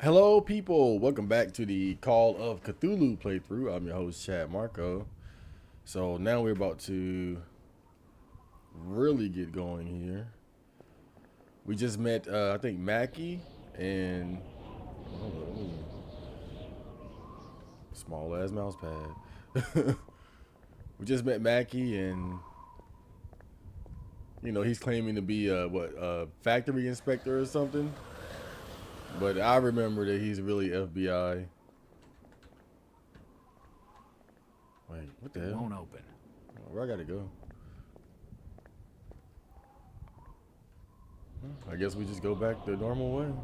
Hello, people. Welcome back to the Call of Cthulhu playthrough. I'm your host, Chad Marco. So now we're about to really get going here. We just met, I think, Mackie and small ass mouse pad. We just met Mackie, and he's claiming to be a factory inspector or something. But I remember that he's really FBI. Wait, what the hell? It won't open. Where I gotta go? I guess we just go back the normal way.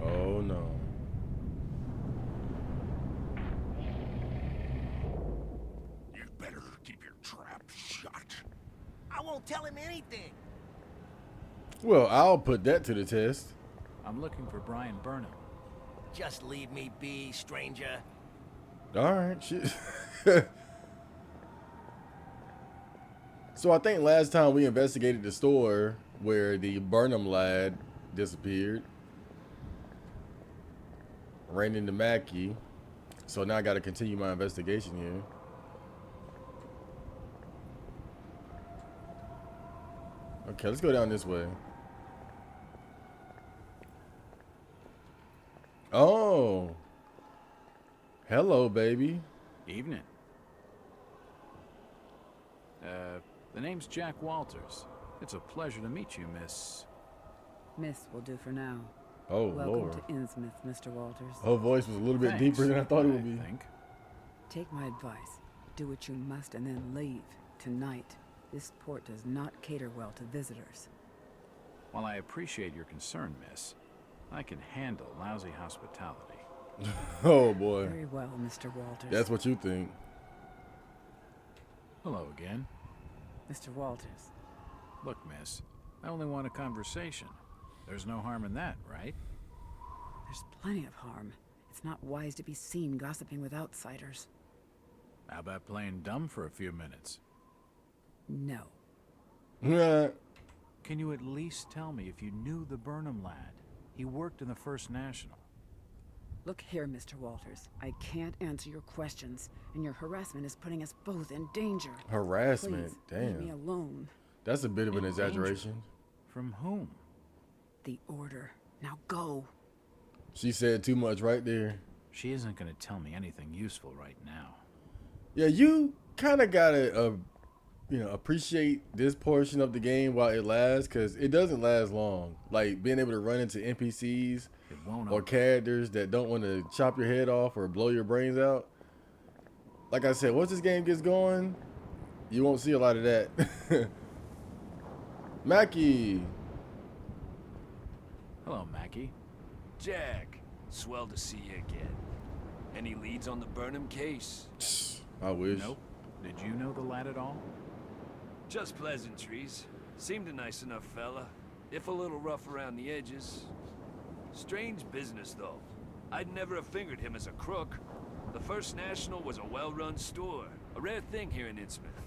Oh no. You'd better keep your trap shut. I won't tell him anything. Well, I'll put that to the test. I'm looking for Brian Burnham. Just leave me be, stranger. Alright, shit. So I think last time we investigated the store where the Burnham lad disappeared. Ran into Mackie. So now I gotta continue my investigation here. Okay, let's go down this way. Oh. Hello, baby. Evening. The name's Jack Walters. It's a pleasure to meet you, Miss... Miss will do for now. Oh, Welcome Lord. to Innsmouth, Mr. Walters. Her voice was a little bit Thanks, deeper than I thought it would be. I think. Take my advice. Do what you must and then leave. Tonight. This port does not cater well to visitors. While I appreciate your concern, Miss, I can handle lousy hospitality. Oh, boy. Very well, Mr. Walters. That's what you think. Hello again. Mr. Walters. Look, Miss, I only want a conversation. There's no harm in that, right? There's plenty of harm. It's not wise to be seen gossiping with outsiders. How about playing dumb for a few minutes? No. Yeah. Can you at least tell me if you knew the Burnham lad? He worked in the First National. Look here, Mr. Walters. I can't answer your questions, and your harassment is putting us both in danger. Harassment? Please, leave me Damn. alone. That's a bit of an In danger? exaggeration. From whom? The order. Now go. She said too much right there. She isn't going to tell me anything useful right now. Yeah, you kind of gotta, appreciate this portion of the game while it lasts, because it doesn't last long. Like, being able to run into NPCs It won't or open. characters that don't want to chop your head off or blow your brains out. Like I said, once this game gets going, you won't see a lot of that. Mackie. Hello, Mackie. Jack, swell to see you again. Any leads on the Burnham case? I wish. Nope. Did you know the lad at all? Just pleasantries. Seemed a nice enough fella, if a little rough around the edges. Strange business, though. I'd never have fingered him as a crook. The First National was a well-run store, a rare thing here in Innsmouth.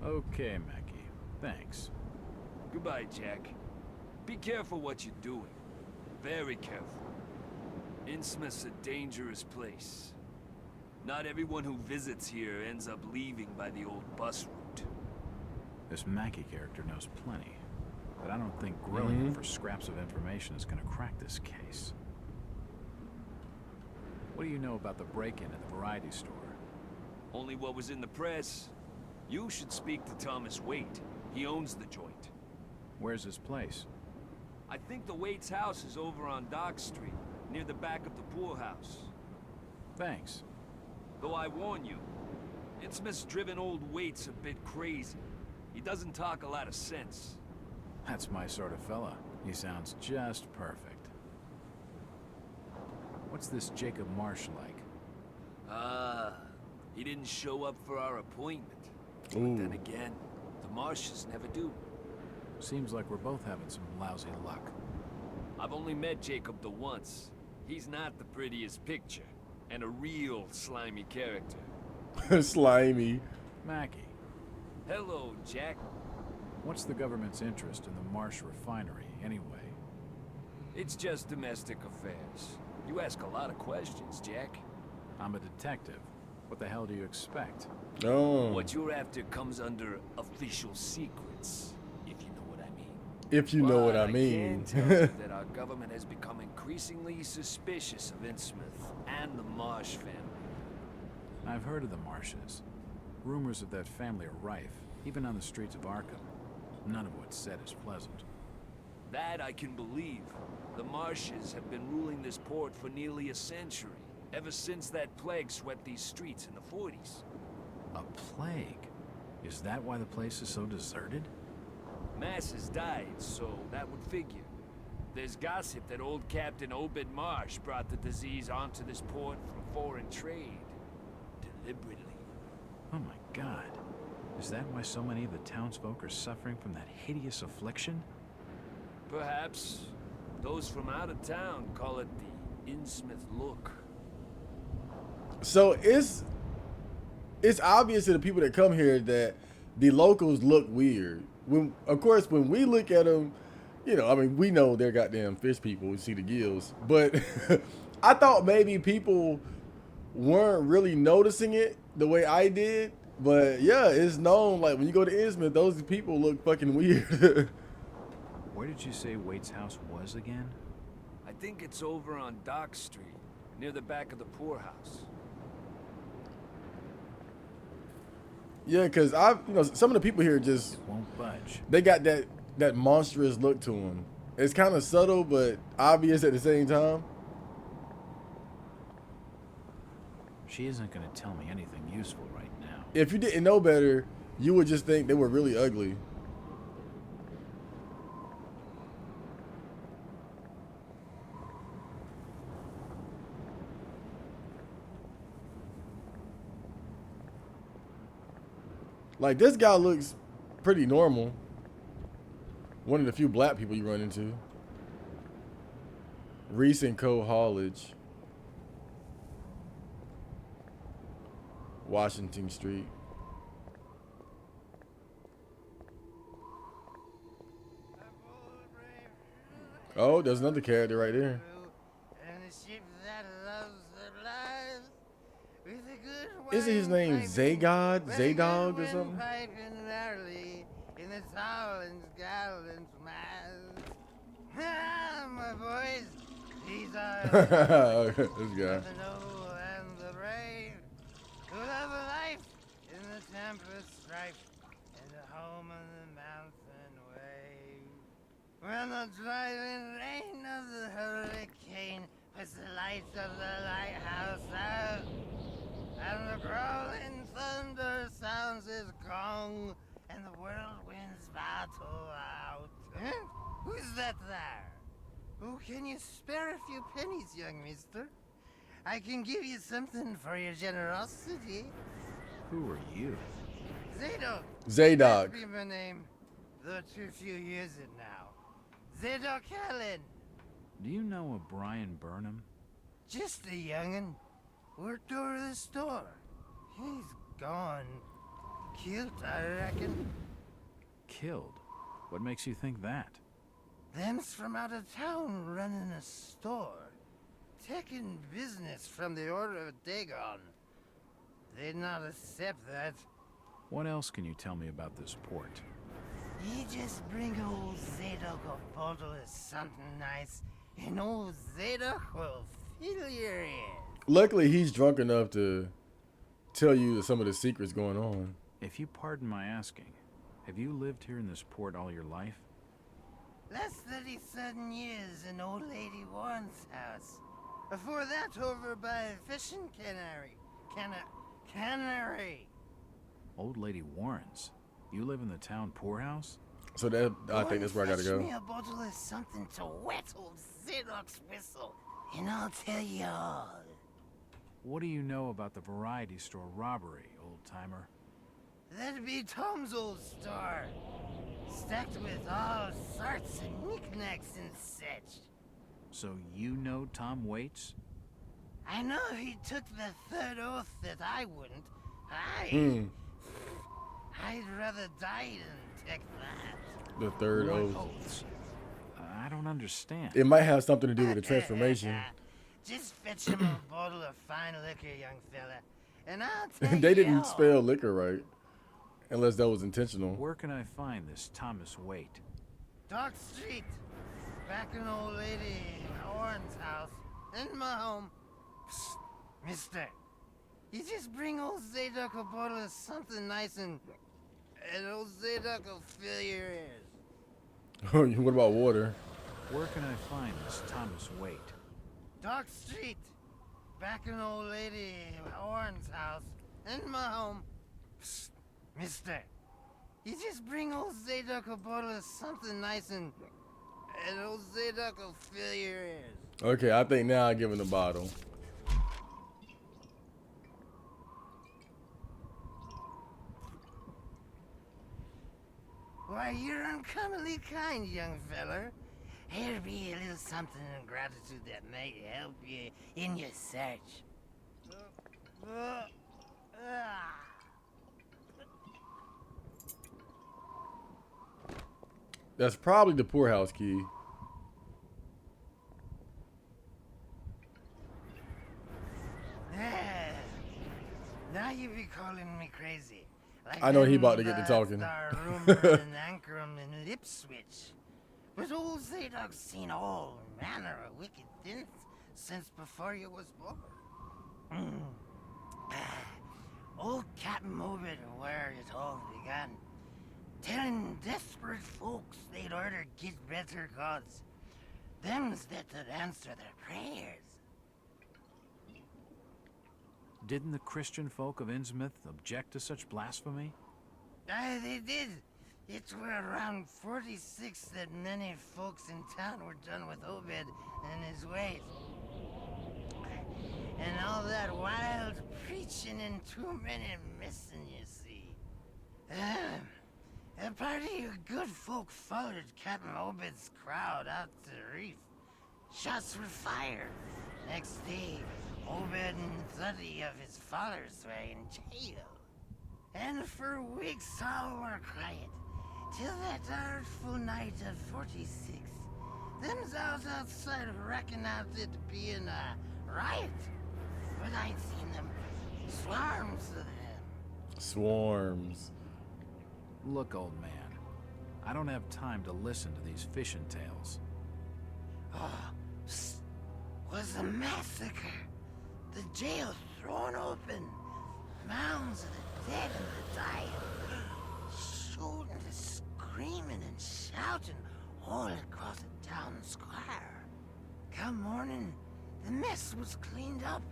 Okay, Mackie. Thanks. Goodbye, Jack. Be careful what you're doing. Very careful. Innsmouth's a dangerous place. Not everyone who visits here ends up leaving by the old bus route. This Mackie character knows plenty, but I don't think grilling him for scraps of information is going to crack this case. What do you know about the break-in at the variety store? Only what was in the press. You should speak to Thomas Waite. He owns the joint. Where's his place? I think the Waite's house is over on Dock Street, near the back of the poorhouse. Thanks. Though I warn you, Innsmouth-driven old Waite's a bit crazy. He doesn't talk a lot of sense. That's my sort of fella. He sounds just perfect. What's this Jacob Marsh like? He didn't show up for our appointment. Ooh. But then again, the Marshes never do. Seems like we're both having some lousy luck. I've only met Jacob the once. He's not the prettiest picture, and a real slimy character. Slimy. Mackie. Hello, Jack. What's the government's interest in the Marsh refinery, anyway? It's just domestic affairs. You ask a lot of questions, Jack. I'm a detective. What the hell do you expect? Oh. What you're after comes under official secrets, if you know what I mean. If you know what I But mean. can tell you that our government has become increasingly suspicious of Innsmouth and the Marsh family. I've heard of the Marshes. Rumors of that family are rife, even on the streets of Arkham. None of what's said is pleasant. That I can believe. The Marshes have been ruling this port for nearly a century, ever since that plague swept these streets in the 40s. A plague? Is that why the place is so deserted? Masses died, so that would figure. There's gossip that old Captain Obed Marsh brought the disease onto this port from foreign trade. Deliberately. Oh my god. Is that why so many of the townsfolk are suffering from that hideous affliction? Perhaps. Those from out of town call it the Innsmouth look. So it's obvious to the people that come here that the locals look weird. When, of course, when we look at them, you know, I mean, we know they're goddamn fish people. We see the gills, but I thought maybe people weren't really noticing it the way I did. But yeah, it's known. Like when you go to Innsmouth, those people look fucking weird. Where did you say Waite's house was again? I think it's over on Dock Street, near the back of the poorhouse. Yeah, because some of the people here just It won't budge. they got that monstrous look to them. It's kind of subtle but obvious at the same time. She isn't going to tell me anything useful right now. If you didn't know better, you would just think they were really ugly. Like, this guy looks pretty normal. One of the few black people you run into. Reese and Co. Haulage. Washington Street. Oh, there's another character right there. Isn't his name Zagod? Zadog or something? My boys, these are This guy. the noble and the brave, who love a life in the tempest strife, and a home on the mountain wave. When the driving rain of the hurricane puts the lights of the lighthouse out, and the growling thunder sounds his gong, and the whirlwinds battle out. Huh? Who's that there? Oh, can you spare a few pennies, young mister? I can give you something for your generosity. Who are you? Zadok. Zadok. That'd be my name, though too few use it now. Zadok Allen. Do you know a Brian Burnham? Just a young'un. Worked over the store. He's gone. Killed, I reckon. Killed? What makes you think that? Them's from out of town running a store. Taking business from the Order of Dagon. They'd not accept that. What else can you tell me about this port? You just bring old Zadok a bottle of something nice, and old Zadok will fill your head. Luckily, he's drunk enough to tell you some of the secrets going on. If you pardon my asking, have you lived here in this port all your life? Last 37 years in old lady Warren's house. Before that, over by fishing cannery. Cannery. Old Lady Warren's? You live in the town poorhouse? So that I think that's where I gotta Fetch go. me a bottle of something to wet old Zadok's whistle, and I'll tell you all. What do you know about the variety store robbery, old-timer? That'd be Tom's old store. Stacked with all sorts of knickknacks and such. So you know Tom Waits? I know he took the third oath that I wouldn't. I'd rather die than take that. The third What oath. oaths? I don't understand. It might have something to do with the transformation. Just fetch him a bottle of fine liquor, young fella, and I'll tell They you didn't all. spell liquor right. Unless that was intentional. Where can I find this Thomas Waite? Dock Street, back in old lady Owen's house, in my home. Psst, mister, you just bring old Zadok a bottle of something nice and old Zadok will fill your ears. What about water? Where can I find this Thomas Waite? Dock Street, back in old lady Owen's house, in my home. Psst, mister, you just bring old Zadok a bottle of something nice and old Zadok will fill your ears. Okay, I think now I give him the bottle. Why, you're uncommonly kind, young feller. Here'll be a little something in gratitude that might help you in your search. That's probably the poorhouse key. Now you be calling me crazy. Like I know he them about to get to lads talking. that are rumored in Ankrum and Lipswich. But old Zadok's seen all manner of wicked things since before you was born. Old Captain Obed, where it all began, telling desperate folks they'd order get better gods, them's that would answer their prayers. Didn't the Christian folk of Innsmouth object to such blasphemy? Aye, they did. It were around 46 that many folks in town were done with Obed and his ways. And all that wild preaching and too many missing, you see. A party of good folk followed Captain Obed's crowd out to the reef. Shots were fired. Next day, Obed and 30 of his followers were in jail. And for weeks all were quiet, till that artful night of 46. Them's out outside reckoned out it being a riot. But I'd seen them, swarms of them. Swarms. Look, old man, I don't have time to listen to these fishing tales. Was a massacre. The jail thrown open. Mounds of the dead and the dying. Shooting and screaming and shouting all across the town square. Come morning, the mess was cleaned up.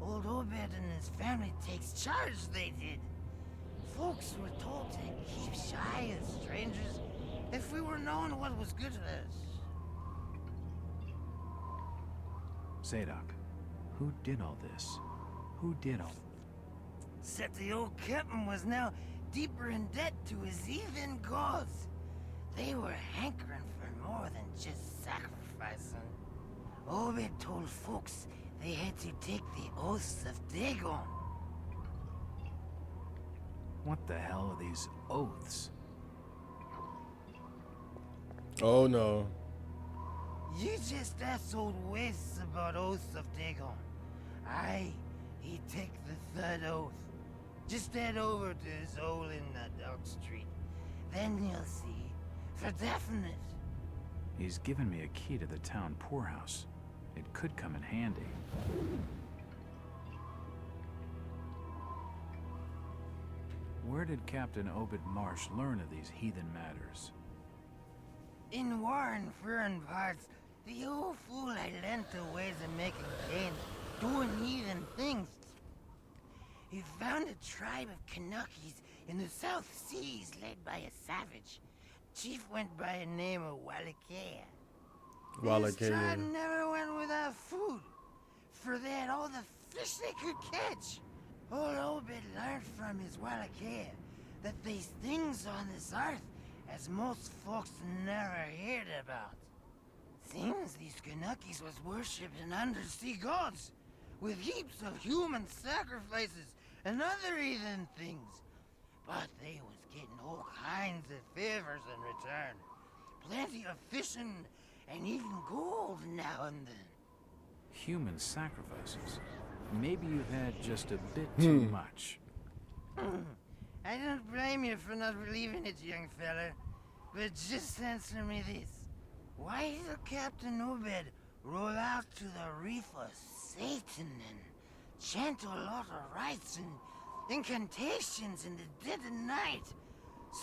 Old Obed and his family takes charge, they did. Folks were told to keep shy of strangers if we were knowing what was good for us. Zadok, who did all this? Who did all... Except the old captain was now deeper in debt to his heathen gods. They were hankering for more than just sacrificing. Obed told folks they had to take the oaths of Dagon. What the hell are these oaths? Oh no. You just asked old Wes about oaths of Dagon. Aye, he take the third oath. Just head over to his hole in the Dock Street. Then you'll see, for definite. He's given me a key to the town poorhouse. It could come in handy. Where did Captain Obed Marsh learn of these heathen matters? In warren foreign parts, the old fool I lent to ways of making gain, doing heathen things. He found a tribe of Kanakis in the South Seas led by a savage. Chief went by a name of Wallachia. This tribe never went without food, for they had all the fish they could catch. Old Obed learned from his Wallachia that there's things on this earth as most folks never heard about. Seems these Kanakis was worshipping undersea gods, with heaps of human sacrifices and other heathen things. But they was getting all kinds of favors in return. Plenty of fishing and even gold now and then. Human sacrifices. Maybe you've had just a bit too much. I don't blame you for not believing it, young fella. But just answer me this. Why did Captain Obed roll out to the reef of Satan and chant a lot of rites and incantations in the dead of night?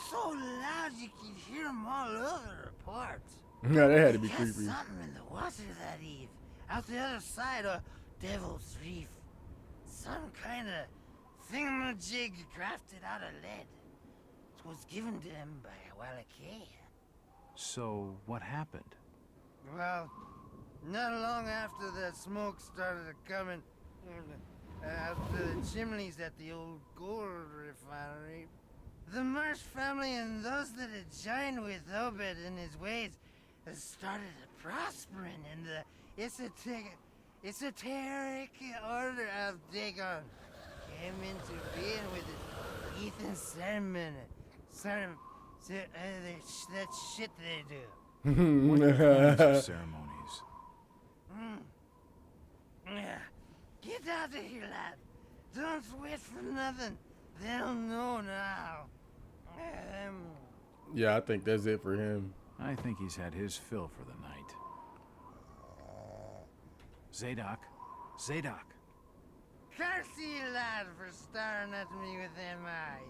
So loud you could hear them all over the port. Yeah, that had to be Got creepy. something in the water that eve, out the other side of Devil's Reef. Some kind of thingamajig crafted out of lead. It was given to him by Wallachia. So, what happened? Well, not long after the smoke started coming out the chimneys at the old gold refinery, the Marsh family and those that had joined with Obed in his ways started prospering in the esoteric order of Dagon. Came into being with his Ethan Sermon. That shit they do. What kinds of ceremonies? Yeah. Get out of here, lad. Don't wait for nothing. They'll know now. Yeah, I think that's it for him. I think he's had his fill for the night. Zadok. Zadok. Curse you, lad, for staring at me with them eyes.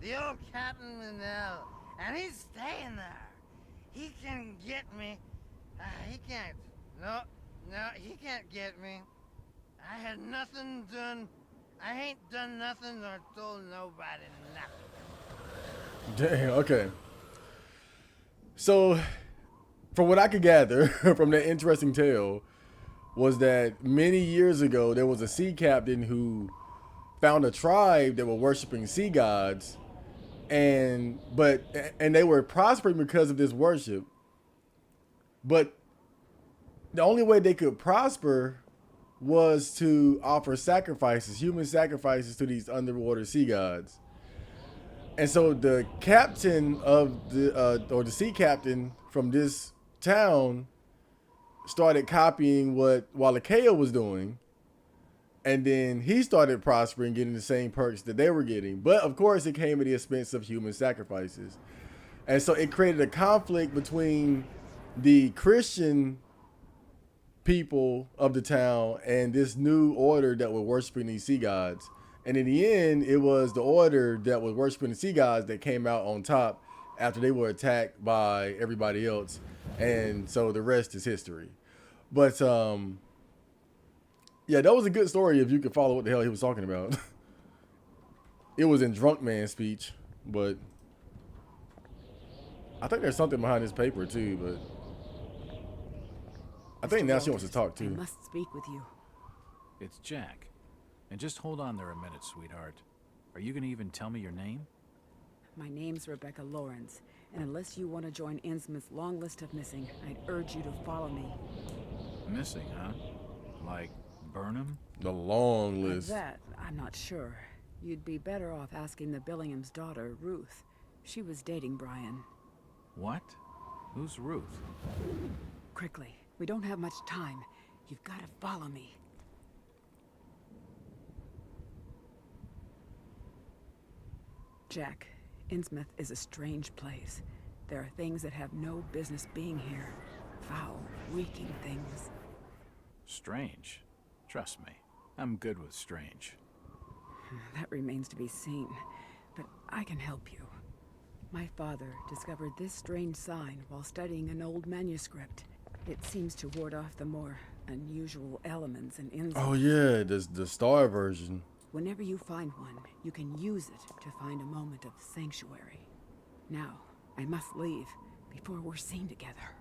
The old Captain Manel, and he's staying there. He can get me. He can't. No, he can't get me. I had nothing done. I ain't done nothing or told nobody nothing. Damn, okay. So, from what I could gather from that interesting tale, was that many years ago there was a sea captain who found a tribe that were worshiping sea gods, and they were prospering because of this worship. But the only way they could prosper was to offer sacrifices, human sacrifices, to these underwater sea gods. And so the captain of the sea captain from this town started copying what Wallachia was doing, and then he started prospering, getting the same perks that they were getting. But of course, it came at the expense of human sacrifices, and so it created a conflict between the Christian people of the town and this new order that were worshiping these sea gods. And in the end, it was the order that was worshiping the sea gods that came out on top after they were attacked by everybody else. And so the rest is history. But yeah, that was a good story if you could follow what the hell he was talking about. It was in drunk man speech, but I think there's something behind this paper too, but I think now she wants to talk I too. must speak with you. It's Jack. And just hold on there a minute, sweetheart. Are you gonna even tell me your name? My name's Rebecca Lawrence, and unless you want to join Innsmouth's long list of missing, I'd urge you to follow me. Missing, huh? Like Burnham? The long Like list. that, I'm not sure. You'd be better off asking the Billingham's daughter, Ruth. She was dating Brian. What? Who's Ruth? Quickly, we don't have much time. You've got to follow me. Jack, Innsmouth is a strange place. There are things that have no business being here. Foul, reeking things. Strange. Trust me, I'm good with strange. That remains to be seen, but I can help you. My father discovered this strange sign while studying an old manuscript. It seems to ward off the more unusual elements in Innsmouth. Oh yeah, the star version. Whenever you find one, you can use it to find a moment of sanctuary. Now, I must leave before we're seen together.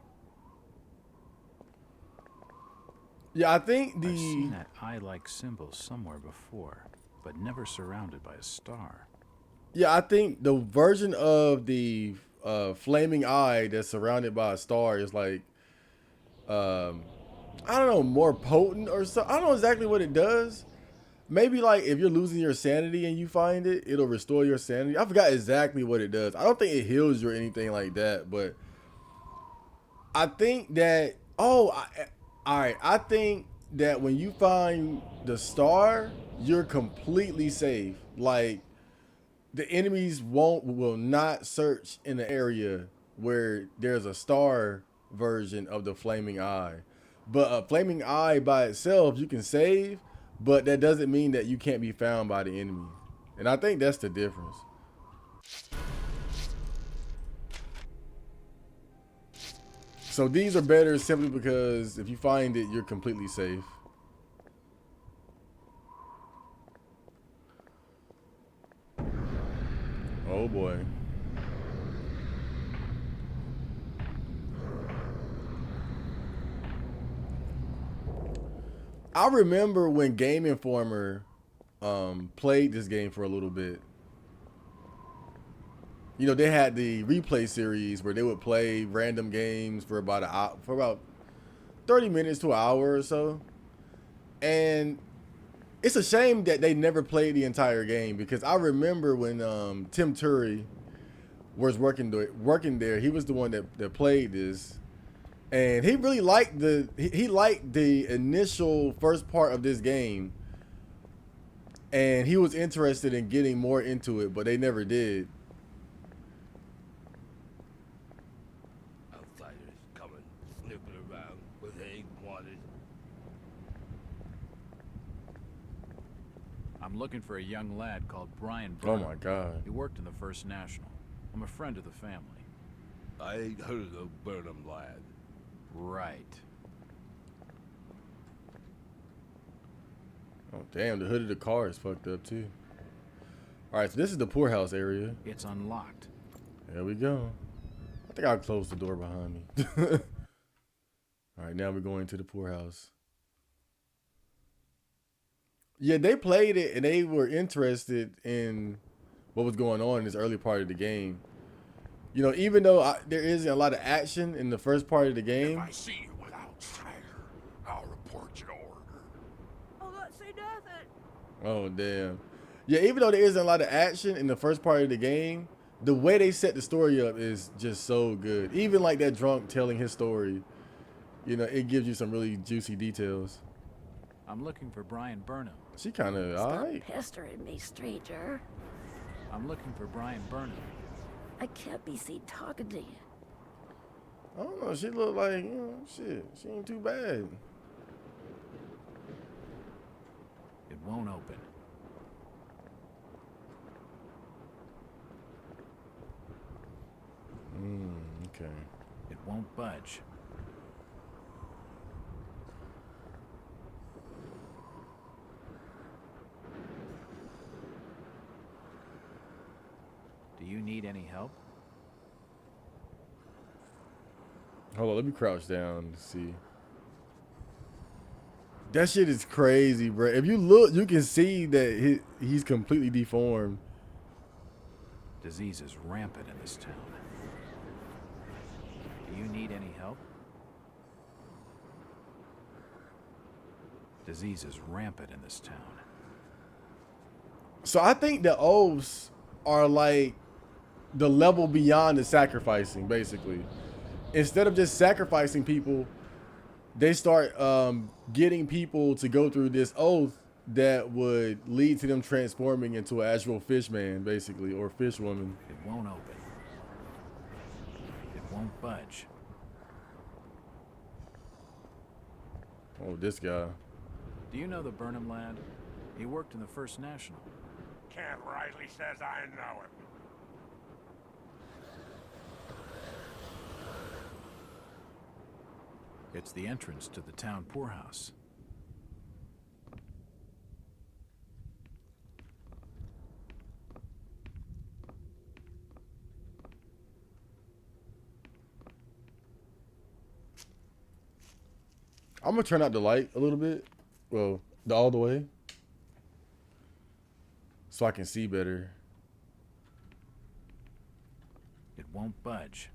Yeah, I think I've seen that eye-like symbol somewhere before, but never surrounded by a star. Yeah, I think the version of the flaming eye that's surrounded by a star is like, I don't know, more potent or so. I don't know exactly what it does, maybe like if you're losing your sanity and you find it, it'll restore your sanity. I forgot exactly what it does. I don't think it heals you or anything like that, but I think that all right. I think that when you find the star, you're completely safe. Like the enemies will not search in the area where there's a star version of the flaming eye. But a flaming eye by itself you can save, but that doesn't mean that you can't be found by the enemy. And I think that's the difference. So these are better simply because if you find it, you're completely safe. Oh boy. I remember when Game Informer played this game for a little bit. You know, they had the replay series where they would play random games for about 30 minutes to an hour or so. And it's a shame that they never played the entire game, because I remember when Tim Turry was working there, he was the one that played this. And he really liked he liked the initial first part of this game. And he was interested in getting more into it, but they never did. Outsiders coming, snooping around where they ain't wanted. I'm looking for a young lad called Brian Oh Burnham. my God. He worked in the First National. I'm a friend of the family. I ain't heard of no Burnham lad. Right. Oh damn, the hood of the car is fucked up too. Alright, so this is the poorhouse area. It's unlocked. There we go. I think I'll close the door behind me. Alright, now we're going to the poorhouse. Yeah, they played it and they were interested in what was going on in this early part of the game. You know, even though there isn't a lot of action in the first part of the If game. I see you without treasure, I'll report your order. I'll not say nothing. Oh, damn. Yeah, even though there isn't a lot of action in the first part of the game, the way they set the story up is just so good. Even like that drunk telling his story, you know, it gives you some really juicy details. I'm looking for Brian Burnham. She kind of, all right. Pestering me, stranger. I'm looking for Brian Burnham. I can't be seen talking to you. I don't know. She look like, you know, shit. She ain't too bad. It won't open. Okay. It won't budge. Do you need any help? Hold on, let me crouch down to see. That shit is crazy, bro. If you look, you can see that he's completely deformed. Disease is rampant in this town. Do you need any help? Disease is rampant in this town. So I think the oaths are like the level beyond the sacrificing, basically. Instead of just sacrificing people, they start getting people to go through this oath that would lead to them transforming into an actual fish man, basically, or fish woman. It won't open. It won't budge. Oh, this guy. Do you know the Burnham lad? He worked in the First National. Ken Riley says I know him. It's the entrance to the town poorhouse. I'm gonna turn out the light a little bit. Well, all the way. So I can see better. It won't budge.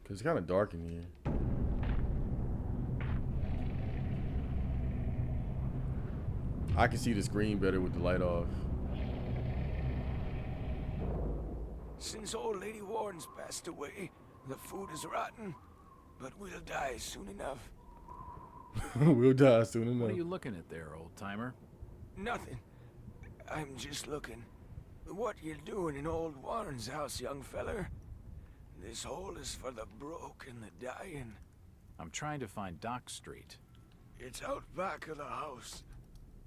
Cause it's kind of dark in here. I can see the screen better with the light off. Since old Lady Warren's passed away, the food is rotten, but we'll die soon enough. We'll die soon enough. What are you looking at there, old-timer? Nothing. I'm just looking. What you doing in old Warren's house, young feller? This hole is for the broke and the dying. I'm trying to find Dock Street. It's out back of the house.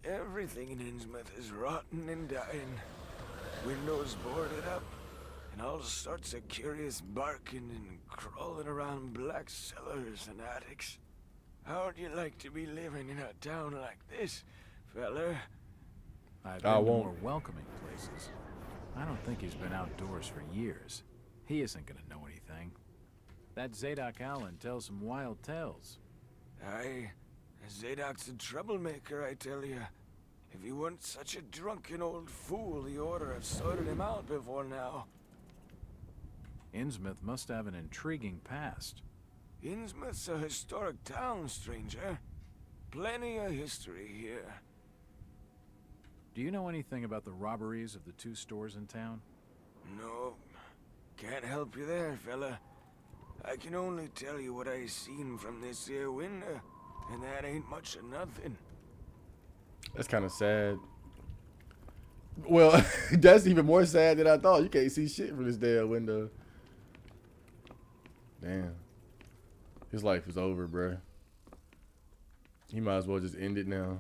Everything in Innsmouth is rotten and dying. Windows boarded up, and all sorts of curious barking and crawling around black cellars and attics. How'd you like to be living in a town like this, feller? I've been to more welcoming places. I don't think he's been outdoors for years. He isn't gonna know anything. That Zadok Allen tells some wild tales. Aye, Zadok's a troublemaker, I tell you. If he weren't such a drunken old fool, he ought to have sorted him out before now. Innsmouth must have an intriguing past. Innsmouth's a historic town, stranger. Plenty of history here. Do you know anything about the robberies of the 2 stores in town? No, can't help you there, fella. I can only tell you what I seen from this here window, and that ain't much of nothing. That's kind of sad. Well, that's even more sad than I thought. You can't see shit from this damn window. Damn. His life is over, bruh. He might as well just end it now.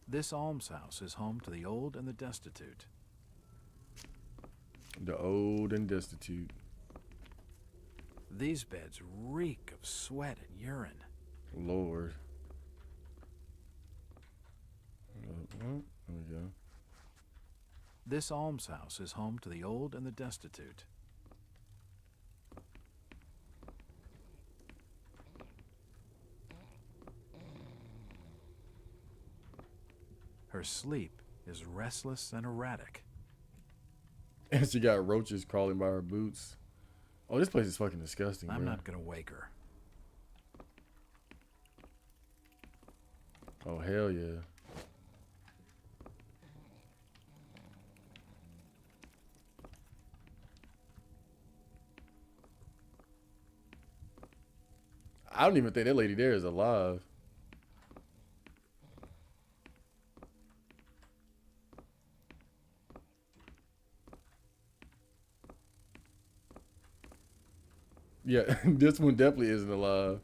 This almshouse is home to the old and the destitute. The old and destitute. These beds reek of sweat and urine. Lord. There we go. This almshouse is home to the old and the destitute. Her sleep is restless and erratic. And she got roaches crawling by her boots. Oh, this place is fucking disgusting, I'm bro. not gonna wake her. Oh, hell yeah. I don't even think that lady there is alive. Yeah, this one definitely isn't alive.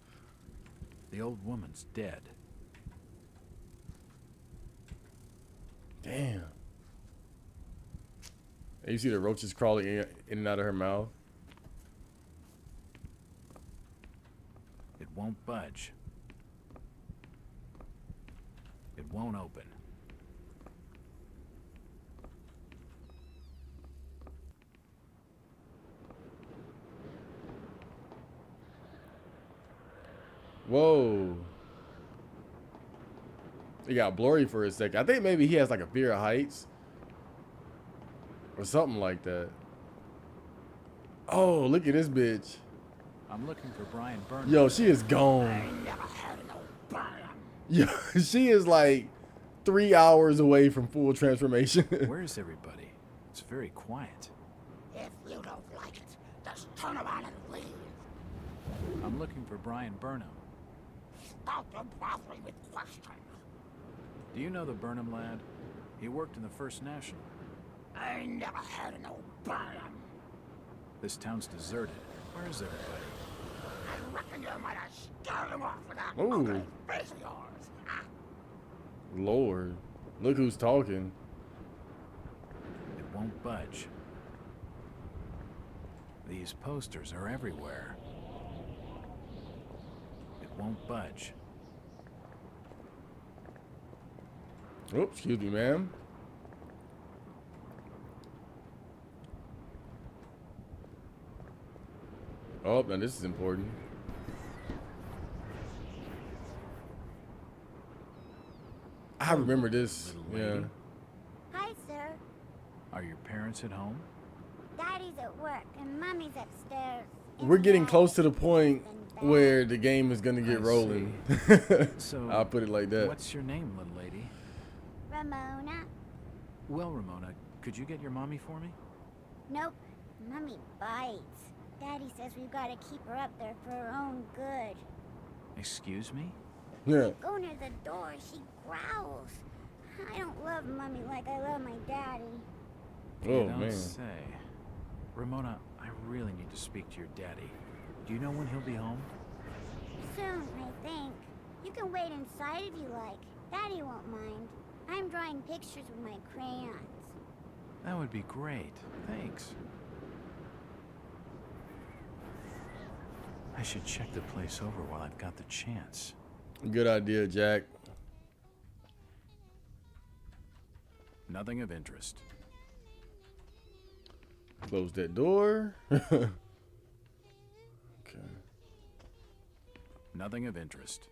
The old woman's dead. Damn. And you see the roaches crawling in and out of her mouth. It won't budge. It won't open. Whoa. It got blurry for a second. I think maybe he has like a fear of heights. Or something like that. Oh, look at this bitch. I'm looking for Brian Burnham. Yo, she is gone. Yo, she is like 3 hours away from full transformation. Where's everybody? It's very quiet. If you don't like it, just turn around and leave. I'm looking for Brian Burnham. Stop your bothering with questions. Do you know the Burnham lad? He worked in the First National. I never had no Burnham. This town's deserted. Where is everybody? I reckon you might have scared him off with that Ooh. ugly face of yours. Lord. Look who's talking. It won't budge. These posters are everywhere. It won't budge. Oh, excuse me, ma'am. Oh, now this is important. I remember this. Little Yeah. lady. Hi, sir. Are your parents at home? Daddy's at work and Mommy's upstairs. we're getting close to the point where the game is gonna get rolling. So, I'll put it like that. What's your name, little lady? Ramona? Well, Ramona, could you get your mommy for me? Nope. Mummy bites. Daddy says we've got to keep her up there for her own good. Excuse me? Yeah. Go near the door, she growls. I don't love Mummy like I love my daddy. Oh, You don't man. say. Ramona, I really need to speak to your daddy. Do you know when he'll be home? Soon, I think. You can wait inside if you like. Daddy won't mind. I'm drawing pictures with my crayons. That would be great. Thanks. I should check the place over while I've got the chance. Good idea, Jack. Nothing of interest. Close that door. Okay. Nothing of interest.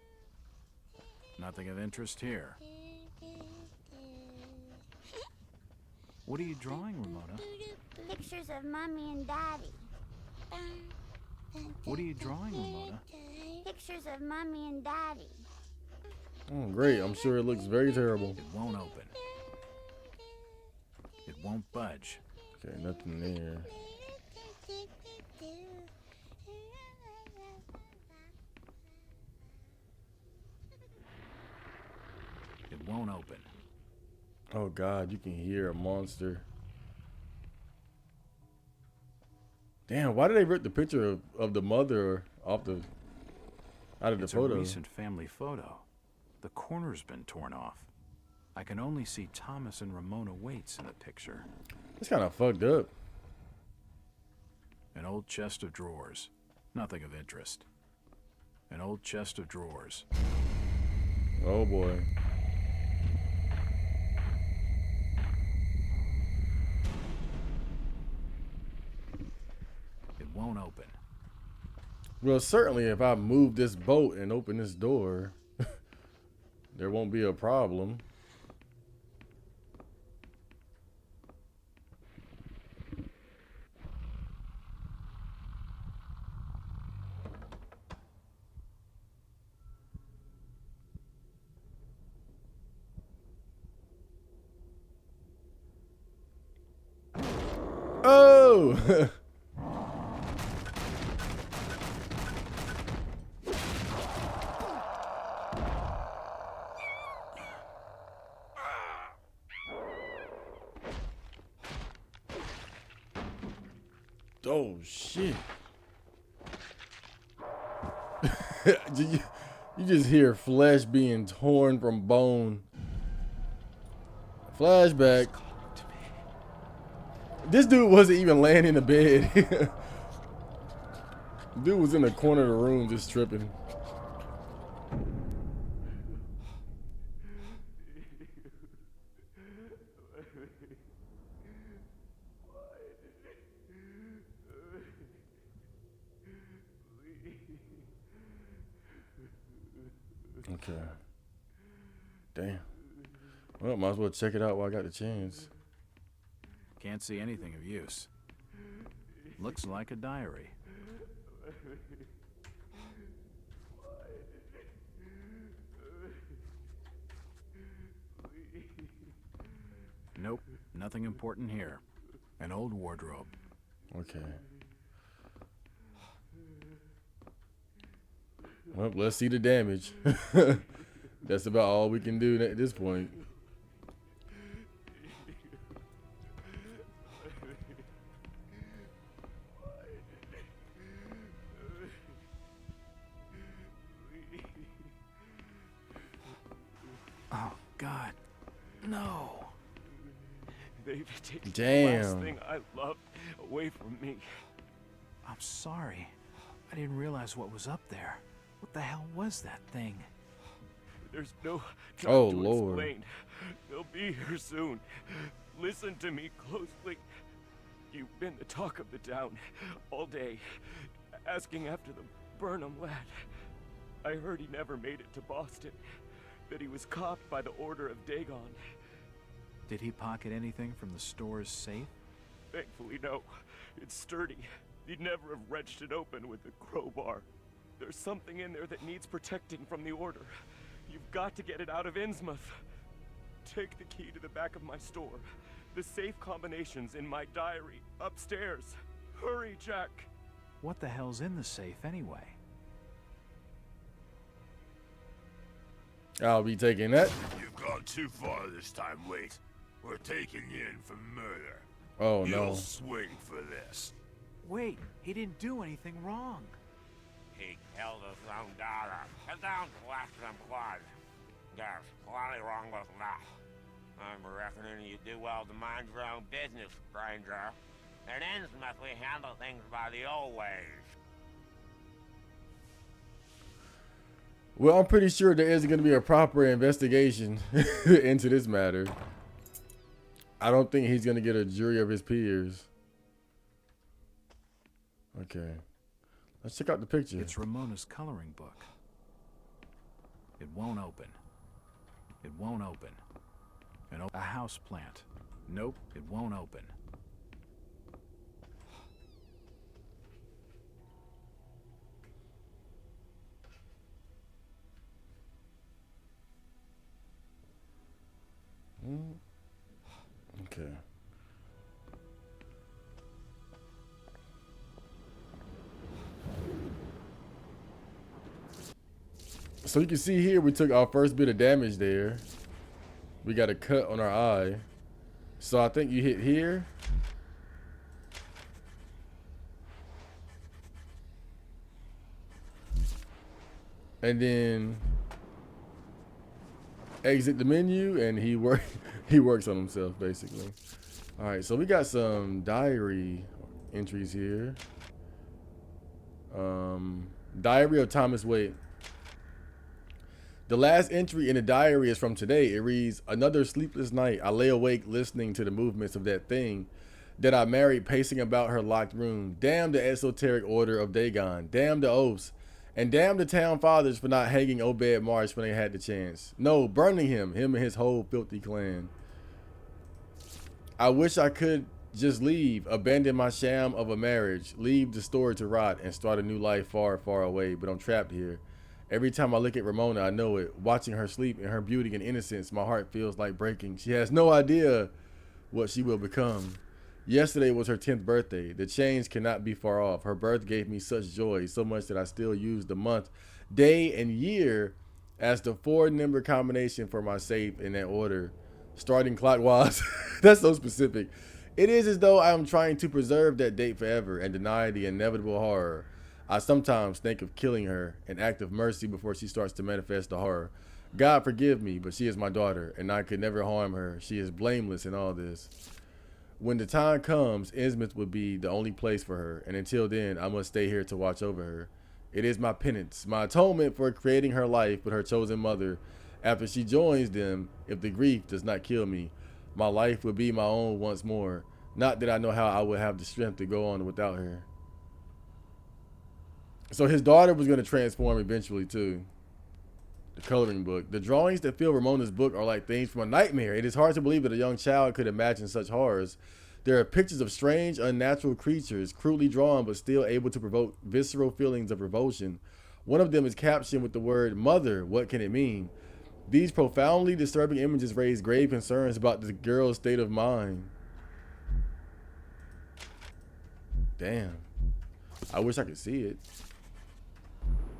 Nothing of interest here. What are you drawing, Ramona? Pictures of Mummy and Daddy. What are you drawing, Ramona? Pictures of Mummy and Daddy. Oh, great. I'm sure it looks very terrible. It won't open. It won't budge. Okay, nothing there. It won't open. Oh God, you can hear a monster. Damn, why did they rip the picture of the mother out of the It's photo? a recent family photo. The corner's been torn off. I can only see Thomas and Ramona Waits in the picture. It's kind of fucked up. An old chest of drawers. Nothing of interest. An old chest of drawers. Oh boy. It won't open. Well, certainly if I move this boat and open this door, there won't be a problem. Oh! Oh shit. You just hear flesh being torn from bone. Flashback. This dude wasn't even laying in the bed. Dude was in the corner of the room just tripping. Okay. Damn. Well, might as well check it out while I got the chance. Can't see anything of use. Looks like a diary. Nope, nothing important here. An old wardrobe. Okay. Well, let's see the damage. That's about all we can do at this point. Oh, God. No. They've taken Damn. the last thing I loved away from me. I'm sorry. I didn't realize what was up there. What the hell was that thing? There's no time Oh, to Lord. explain. They'll be here soon. Listen to me closely. You've been the talk of the town all day, asking after the Burnham lad. I heard he never made it to Boston, that he was caught by the order of Dagon. Did he pocket anything from the store's safe? Thankfully, no. It's sturdy. You'd never have wrenched it open with a crowbar. There's something in there that needs protecting from the Order. You've got to get it out of Innsmouth. Take the key to the back of my store. The safe combination's in my diary, upstairs. Hurry, Jack. What the hell's in the safe anyway? I'll be taking that. You've gone too far this time, Wait. We're taking you in for murder. Oh, You'll no. swing for this. Wait, he didn't do anything wrong. He killed his own daughter. It don't collect some blood. There's plenty wrong with that. I'm reckoning you do well to mind your own business, stranger. In Innsmouth, we handle things by the old ways. Well, I'm pretty sure there isn't going to be a proper investigation into this matter. I don't think he's going to get a jury of his peers. Okay. Let's check out the picture. It's Ramona's coloring book. It won't open. It won't open. A house plant. Nope, it won't open. Okay. So you can see here we took our first bit of damage there. We got a cut on our eye. So I think you hit here. And then exit the menu, and he works on himself basically. All right, so we got some diary entries here. Diary of Thomas Waite. The last entry in the diary is from today. It reads, "Another sleepless night. I lay awake listening to the movements of that thing that I married pacing about her locked room. Damn the esoteric order of Dagon. Damn the oaths. And damn the town fathers for not hanging Obed Marsh when they had the chance. No, burning him and his whole filthy clan. I wish I could just leave, abandon my sham of a marriage, leave the story to rot and start a new life far, far away. But I'm trapped here. Every time I look at Ramona, I know it. Watching her sleep in her beauty and innocence, my heart feels like breaking. She has no idea what she will become. Yesterday was her 10th birthday. The change cannot be far off. Her birth gave me such joy, so much that I still use the month, day, and year as the 4-number combination for my safe in that order, starting clockwise." That's so specific. "It is as though I am trying to preserve that date forever and deny the inevitable horror. I sometimes think of killing her, an act of mercy before she starts to manifest the horror. God forgive me, but she is my daughter, and I could never harm her. She is blameless in all this. When the time comes, Innsmouth would be the only place for her, and until then, I must stay here to watch over her. It is my penance, my atonement for creating her life with her chosen mother. After she joins them, if the grief does not kill me, my life will be my own once more. Not that I know how I would have the strength to go on without her." So his daughter was going to transform eventually too. The coloring book. "The drawings that fill Ramona's book are like things from a nightmare. It is hard to believe that a young child could imagine such horrors. There are pictures of strange, unnatural creatures, crudely drawn but still able to provoke visceral feelings of revulsion. One of them is captioned with the word, 'Mother, what can it mean?' These profoundly disturbing images raise grave concerns about the girl's state of mind." Damn. I wish I could see it.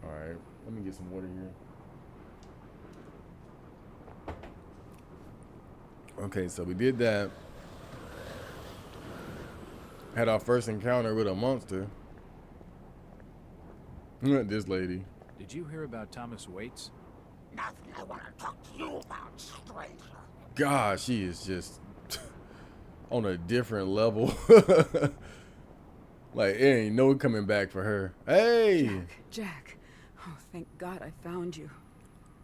All right, let me get some water here. Okay, so we did that. Had our first encounter with a monster. This lady. Did you hear about Thomas Waite's? Nothing I want to talk to you about, stranger. God, she is just on a different level. Like, it ain't no coming back for her. Hey! Jack. Oh, thank God I found you.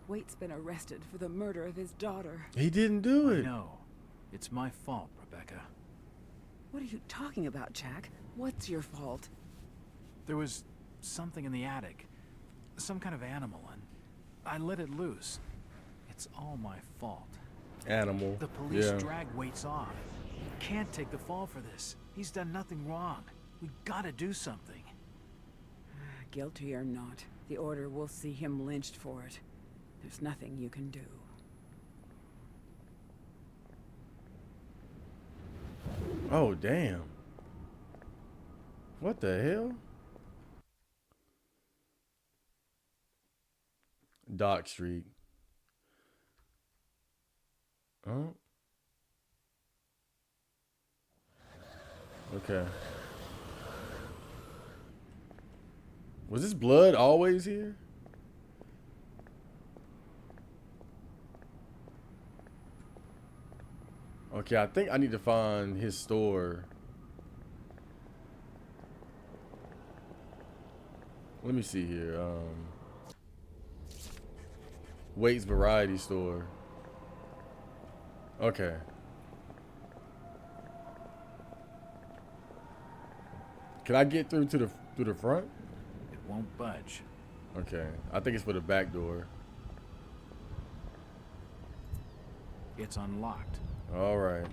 Waite's been arrested for the murder of his daughter. He didn't do it. No, it's my fault, Rebecca. What are you talking about, Jack? What's your fault? There was something in the attic. Some kind of animal, and I let it loose. It's all my fault. Animal. The police yeah. drag Waite's off. He can't take the fall for this. He's done nothing wrong. We gotta do something. Guilty or not, the Order will see him lynched for it. There's nothing you can do. Oh, damn. What the hell? Dock Street. Oh. Okay. Was this blood always here? Okay, I think I need to find his store. Let me see here. Waite's Variety Store. Okay. Can I get through to the front? It won't budge. Okay. I think it's for the back door. It's unlocked. All right.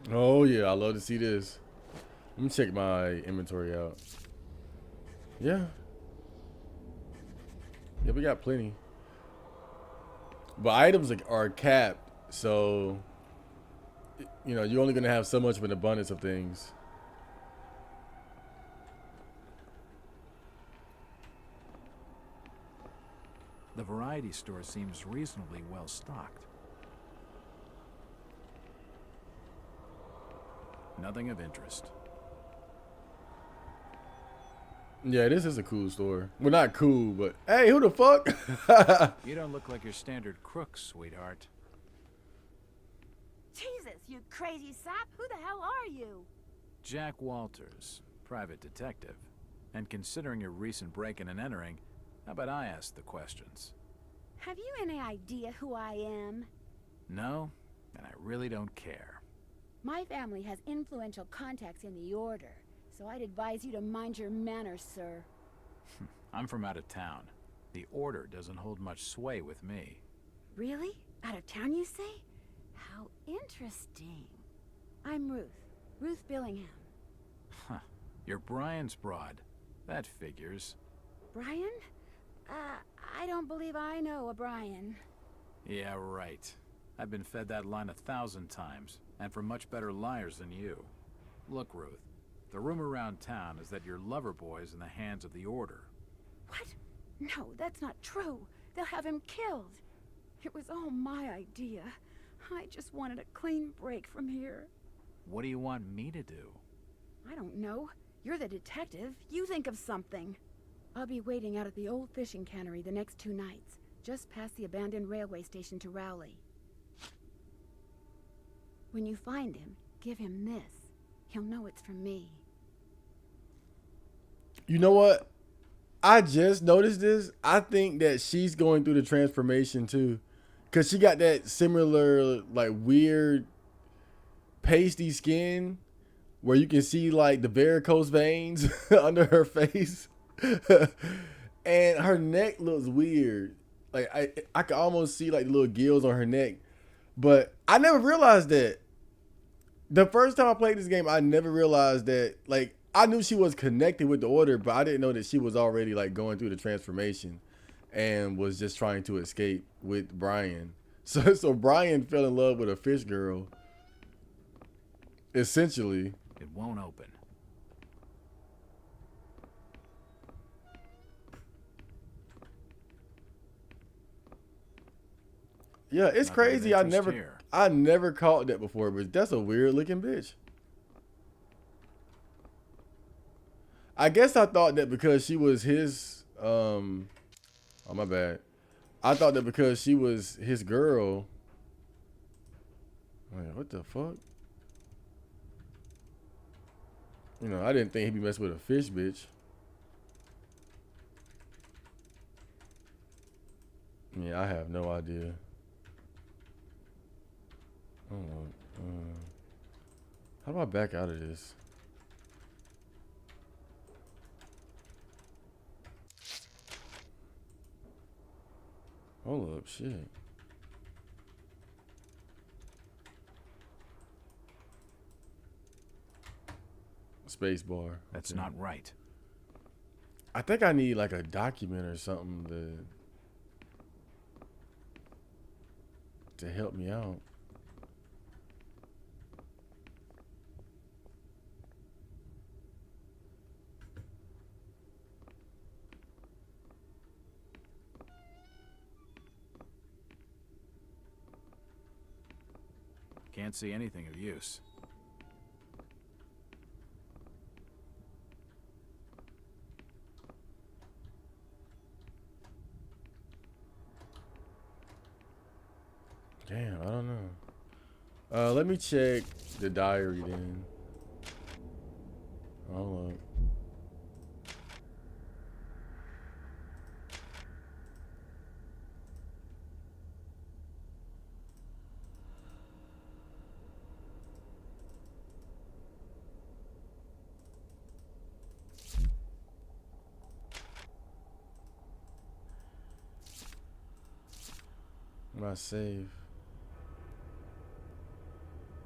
Oh yeah, I love to see this. Let me check my inventory out. Yeah. Yeah, we got plenty. But items are capped, so you know, you're only gonna have so much of an abundance of things. The variety store seems reasonably well stocked. Nothing of interest. Yeah, this is a cool store. Well, not cool, but hey, who the fuck? You don't look like your standard crook, sweetheart. Jesus, you crazy sap! Who the hell are you? Jack Walters, private detective. And considering your recent break-in and entering, how about I ask the questions? Have you any idea who I am? No, and I really don't care. My family has influential contacts in the Order, so I'd advise you to mind your manners, sir. I'm from out of town. The Order doesn't hold much sway with me. Really? Out of town, you say? How interesting. I'm Ruth. Ruth Billingham. Huh. You're Brian's broad. That figures. Brian? I don't believe I know a Brian. Yeah, right. I've been fed that line 1,000 times, and from much better liars than you. Look, Ruth, the rumor around town is that your lover boy's in the hands of the Order. What? No, that's not true. They'll have him killed. It was all my idea. I just wanted a clean break from here. What do you want me to do? I don't know. You're the detective. You think of something. I'll be waiting out at the old fishing cannery the next 2 nights, just past the abandoned railway station to Rowley. When you find him, give him this. He'll know it's from me. You know what? I just noticed this. I think that she's going through the transformation too. Cause she got that similar, like, weird pasty skin where you can see like the varicose veins under her face. And her neck looks weird. Like I can almost see like the little gills on her neck. But I never realized that. The first time I played this game, I never realized that. Like, I knew she was connected with the Order, but I didn't know that she was already like going through the transformation and was just trying to escape with Brian. So Brian fell in love with a fish girl. Essentially. It won't open. Yeah, it's crazy. I never caught that before, but that's a weird looking bitch. I guess I thought that because she was his oh my bad. I thought that because she was his girl. Wait, what the fuck? You know, I didn't think he'd be messing with a fish bitch. Yeah, I have no idea. Oh, how do I back out of this? Hold up, shit. Space bar. That's Okay. not right. I think I need like a document or something to help me out. Can't see anything of use. Damn, I don't know. Let me check the diary then. Hold up. My save.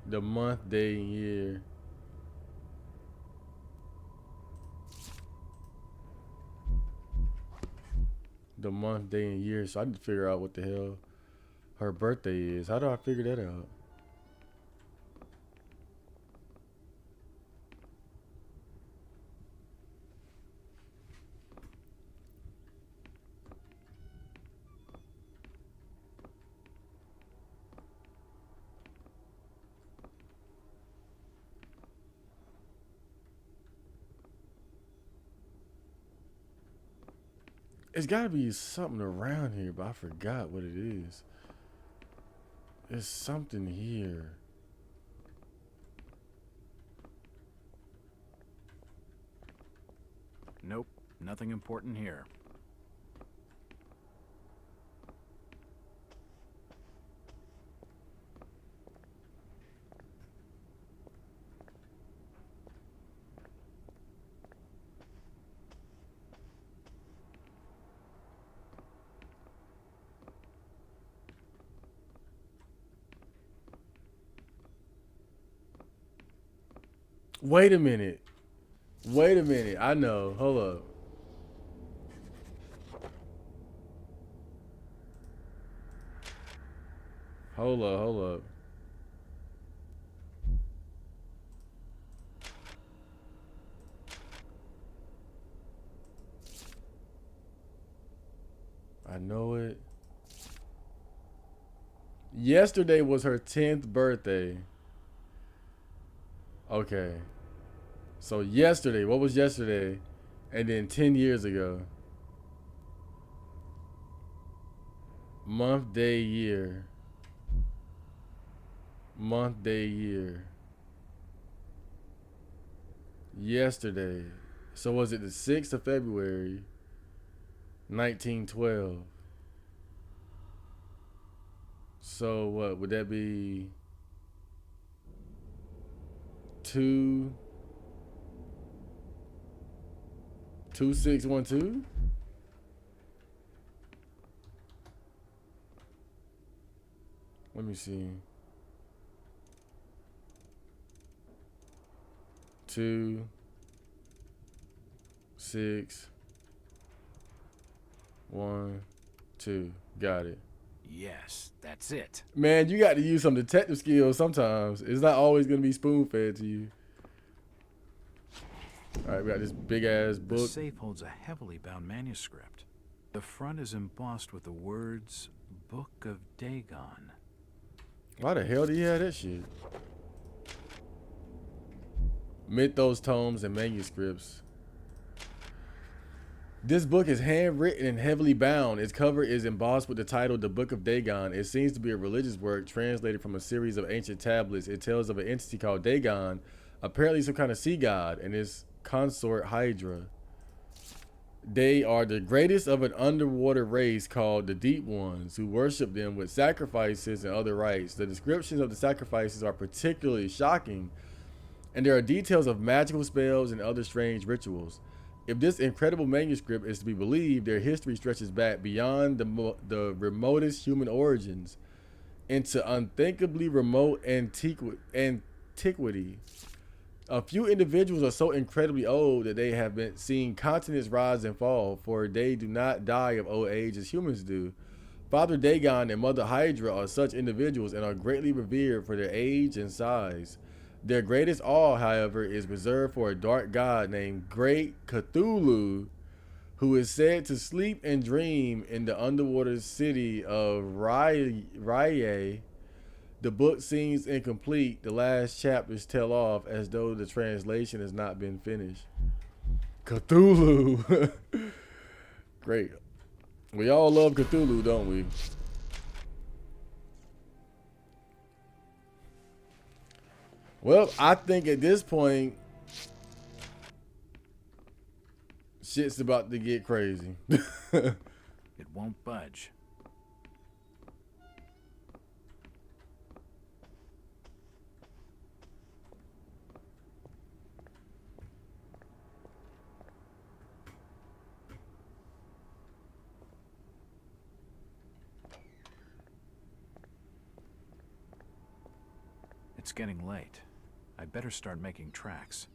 The month, day, and year. The month, day, and year. So I need to figure out what the hell her birthday is. How do I figure that out? It's got to be something around here, but I forgot what it is. There's something here. Nope, nothing important here. Wait a minute. Wait a minute. I know. Hold up. Hold up. Hold up. I know it. Yesterday was her 10th birthday. Okay. So yesterday, what was yesterday? And then 10 years ago. Month, day, year. Month, day, year. Yesterday. So was it the 6th of February, 1912? So what would that be? 2612? Let me see. 2 6 1 2. Got it. Yes, that's it. Man, you got to use some detective skills sometimes. It's not always going to be spoon-fed to you. All right, we got this big-ass book. The safe holds a heavily bound manuscript. The front is embossed with the words, Book of Dagon. Why the hell do you have that shit? Mythos, tomes, and manuscripts. This book is handwritten and heavily bound. Its cover is embossed with the title, The Book of Dagon. It seems to be a religious work translated from a series of ancient tablets. It tells of an entity called Dagon, apparently some kind of sea god, and his consort Hydra. They are the greatest of an underwater race called the Deep Ones, who worship them with sacrifices and other rites. The descriptions of the sacrifices are particularly shocking, and there are details of magical spells and other strange rituals. If this incredible manuscript is to be believed, their history stretches back beyond the remotest human origins into unthinkably remote antiquity. A few individuals are so incredibly old that they have been seeing continents rise and fall, for they do not die of old age as humans do. Father Dagon and Mother Hydra are such individuals and are greatly revered for their age and size. Their greatest awe, however, is reserved for a dark god named Great Cthulhu, who is said to sleep and dream in the underwater city of Rye. The book seems incomplete. The last chapters tell off as though the translation has not been finished. Cthulhu. Great. We all love Cthulhu, don't we? Well, I think at this point, shit's about to get crazy. It won't budge. It's getting late. I better start making tracks.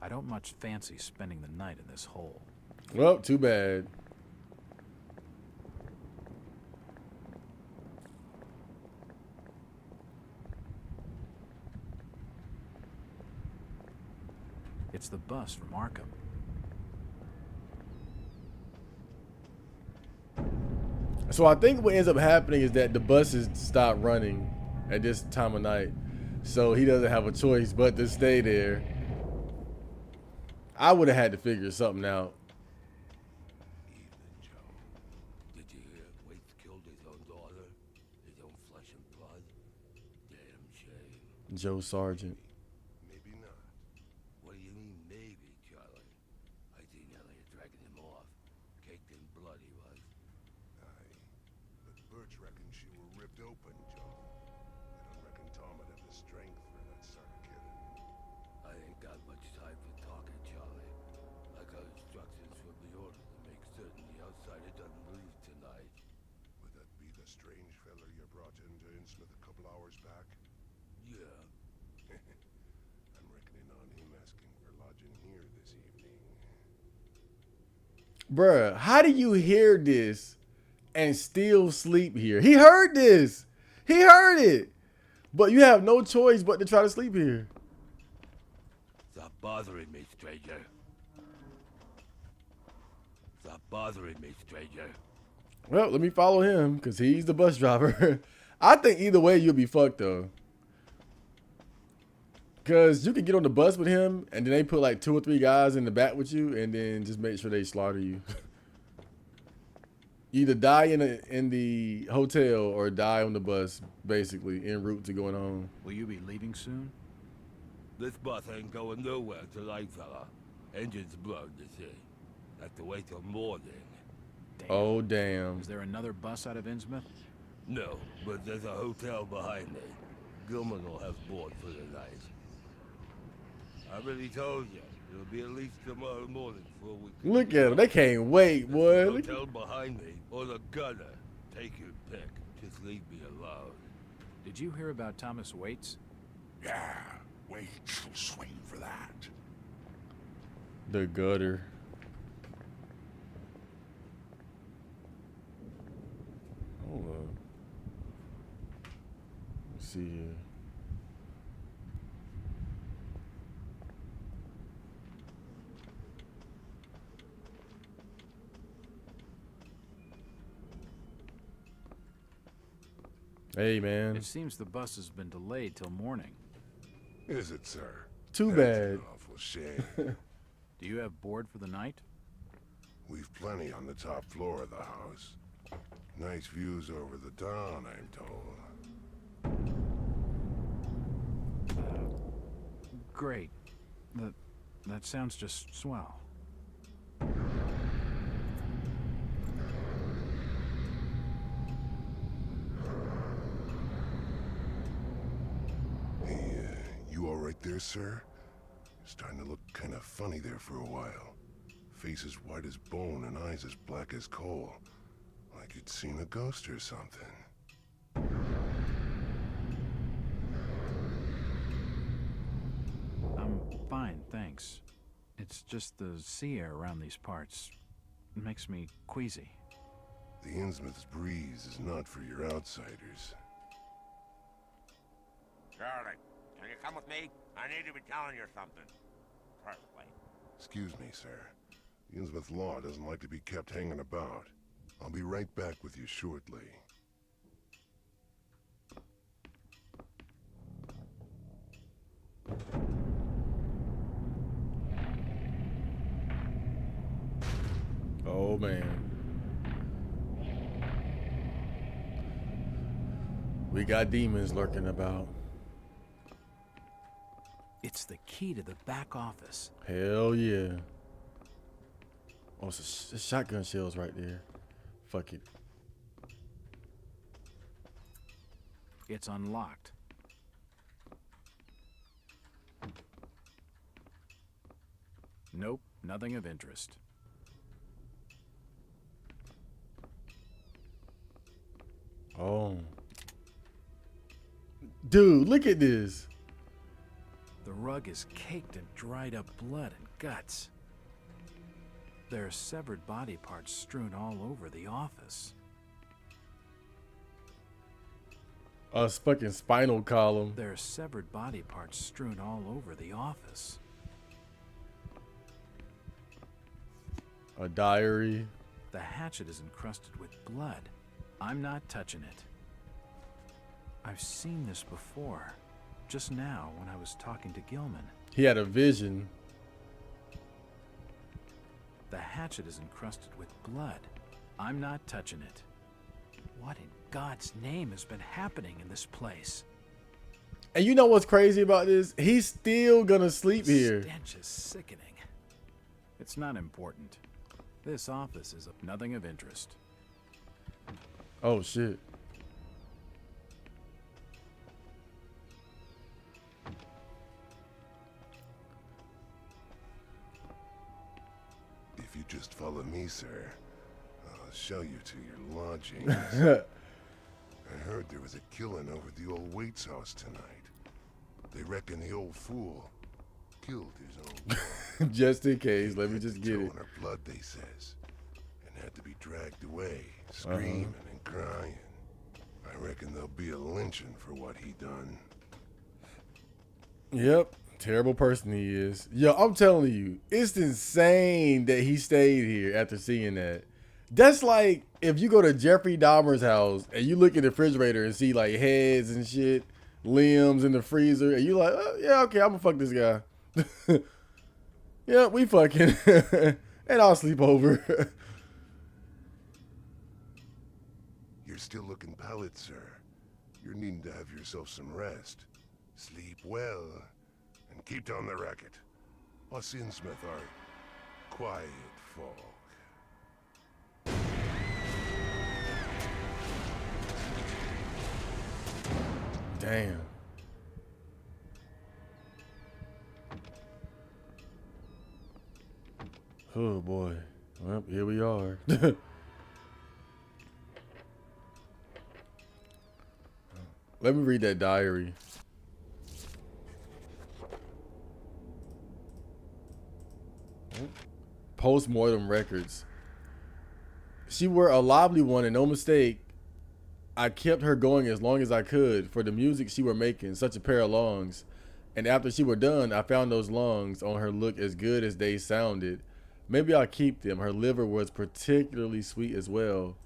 I don't much fancy spending the night in this hole. Well, too bad. It's the bus from Arkham. So I think what ends up happening is that the buses stop running at this time of night. So he doesn't have a choice but to stay there. I would have had to figure something out. Evening, Joe. Did you hear Waits killed his own daughter? His own flesh and blood? Damn shame. Joe Sargent. Maybe not. What do you mean, maybe, Charlie? I seen Elliot dragging him off. Caked in blood he was. Aye. But Birch reckons she were ripped open, Joe. I don't reckon Tom would have the strength for that sort of killing. I ain't got much time for talking, Charlie. I got instructions from the order to make certain the outsider doesn't leave tonight. Would that be the strange fella you brought into Innsmouth a couple hours back? Yeah. I'm reckoning on him asking for lodging here this evening. Bruh, how do you hear this and still sleep here? He heard this. He heard it. But you have no choice but to try to sleep here. Stop bothering me, stranger. Stop bothering me, stranger. Well, let me follow him because he's the bus driver. I think either way you'll be fucked though. Because you can get on the bus with him and then they put like 2 or 3 guys in the back with you and then just make sure they slaughter you. Either die in the hotel or die on the bus, basically, en route to going home. Will you be leaving soon? This bus ain't going nowhere tonight, fella. Engine's blown, you see. Have to wait till morning. Damn. Oh, damn. Is there another bus out of Innsmouth? No, but there's a hotel behind me. Gilman will have board for the night. I already told you. It'll be at least tomorrow morning before we can... Look at them. They can't wait, boy. The hotel behind me, or the gunner. Take your pick. Just leave me alone. Did you hear about Thomas Waits? Yeah, Waits will swing for that. The gutter. Hold on. Let's see here. Hey, man. It seems the bus has been delayed till morning. Is it, sir? Too That's bad. an awful shame. Do you have board for the night? We've plenty on the top floor of the house. Nice views over the town, I'm told. Great. That sounds just swell. You all right there, sir? Starting to look kind of funny there for a while. Face as white as bone and eyes as black as coal. Like you'd seen a ghost or something. I'm fine, thanks. It's just the sea air around these parts. It makes me queasy. The Innsmouth's breeze is not for your outsiders. Charlie, can you come with me? I need to be telling you something. Privately. Excuse me, sir. The Innsmouth law doesn't like to be kept hanging about. I'll be right back with you shortly. Oh, man. We got demons lurking about. It's the key to the back office. Hell yeah. Oh, it's shotgun shells right there. Fuck it. It's unlocked. Nope, nothing of interest. Oh. Dude, look at this. The rug is caked in dried up blood and guts. There are severed body parts strewn all over the office. A fucking spinal column. There are severed body parts strewn all over the office. A diary. The hatchet is encrusted with blood. I'm not touching it. I've seen this before. Just now when I was talking to Gilman. He had a vision. The hatchet is encrusted with blood. I'm not touching it. What in God's name has been happening in this place? And you know what's crazy about this? He's still gonna sleep here. The stench is sickening. It's not important. This office is of nothing of interest. Oh shit. If you just follow me, sir, I'll show you to your lodgings. I heard there was a killing over at the old Waits house tonight. They reckon the old fool killed his own. Just in case, let me just get it. In her blood, they says, and had to be dragged away, screaming and crying. I reckon there'll be a lynching for what he done. Yep, terrible person he is. Yo, I'm telling you, it's insane that he stayed here after seeing that. That's like if you go to Jeffrey Dahmer's house and you look in the refrigerator and see like heads and shit, limbs in the freezer, and you like, oh, yeah, okay, I'm gonna fuck this guy. Yeah, we fucking, and I'll sleep over. You're still looking pallid, sir. You're needing to have yourself some rest. Sleep well, and keep down the racket. Us Innsmouth are quiet folk. Damn. Oh boy. Well, here we are. Let me read that diary. Post-mortem records. She were a lively one and no mistake. I kept her going as long as I could for the music she were making, such a pair of lungs. And after she were done, I found those lungs on her look as good as they sounded. Maybe I'll keep them. Her liver was particularly sweet as well.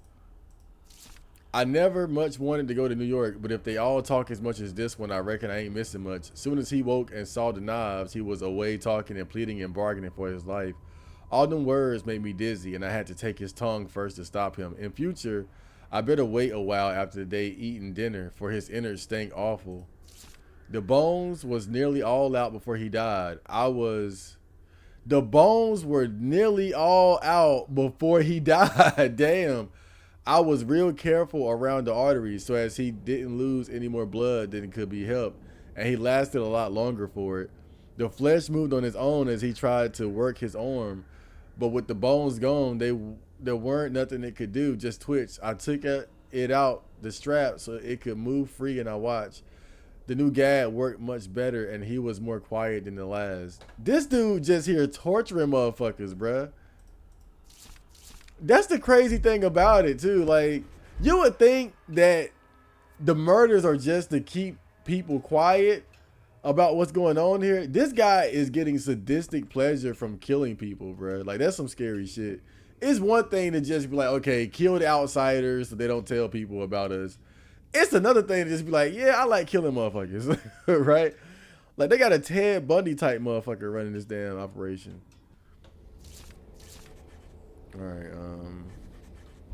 I never much wanted to go to New York, but if they all talk as much as this one, I reckon I ain't missing much. Soon as he woke and saw the knives, he was away talking and pleading and bargaining for his life. All them words made me dizzy, and I had to take his tongue first to stop him. In future, I better wait a while after the day eating dinner, for his innards stank awful. The bones was nearly all out before he died. The bones were nearly all out before he died. Damn. I was real careful around the arteries so as he didn't lose any more blood than could be helped, and he lasted a lot longer for it. The flesh moved on its own as he tried to work his arm. But with the bones gone, there weren't nothing it could do, just twitch. I took it out, the strap, so it could move free, and I watched. The new gad worked much better, and he was more quiet than the last. This dude just here torturing motherfuckers, bruh. That's the crazy thing about it, too. Like, you would think that the murders are just to keep people quiet about what's going on here. This guy is getting sadistic pleasure from killing people, bro. Like, that's some scary shit. It's one thing to just be like, okay, kill the outsiders so they don't tell people about us. It's another thing to just be like, yeah, I like killing motherfuckers, right? Like, they got a Ted Bundy type motherfucker running this damn operation. All right,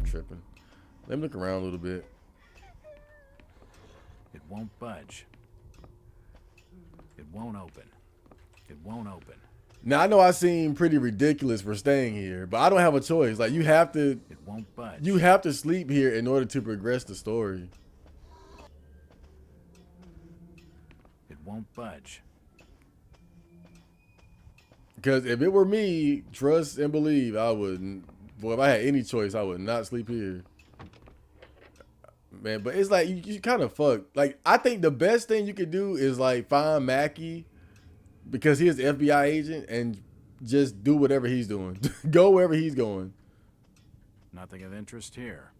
tripping. Let me look around a little bit. It won't budge. It won't open. It won't open. Now, I know I seem pretty ridiculous for staying here, but I don't have a choice. Like, you have to... It won't budge. You have to sleep here in order to progress the story. It won't budge. Because if it were me, trust and believe, I wouldn't. Boy, if I had any choice, I would not sleep here. Man, but it's like, you kind of fucked. Like, I think the best thing you could do is, like, find Mackie, because he is an FBI agent, and just do whatever he's doing. Go wherever he's going. Nothing of interest here.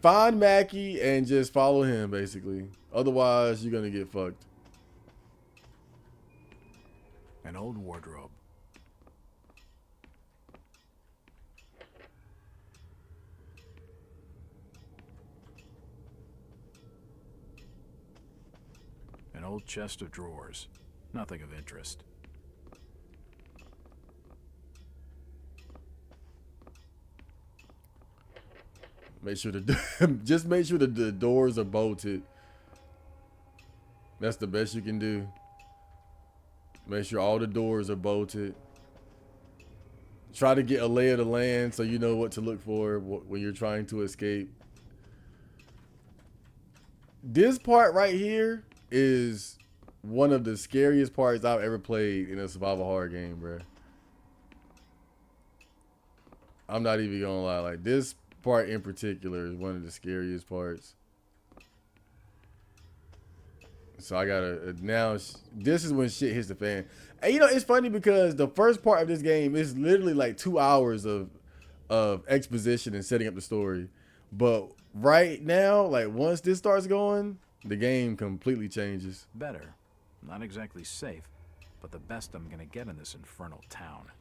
Find Mackie and just follow him, basically. Otherwise, you're going to get fucked. An old wardrobe. An old chest of drawers. Nothing of interest. Make sure just make sure that the doors are bolted. That's the best you can do. Make sure all the doors are bolted. Try to get a lay of the land so you know what to look for when you're trying to escape. This part right here is one of the scariest parts I've ever played in a survival horror game, bro. I'm not even gonna lie. Like, this part in particular is one of the scariest parts. So I gotta now. This is when shit hits the fan. And you know, it's funny because the first part of this game is literally like 2 hours of exposition and setting up the story. But right now, like, once this starts going, the game completely changes. Better. Not exactly safe, but the best I'm gonna get in this infernal town.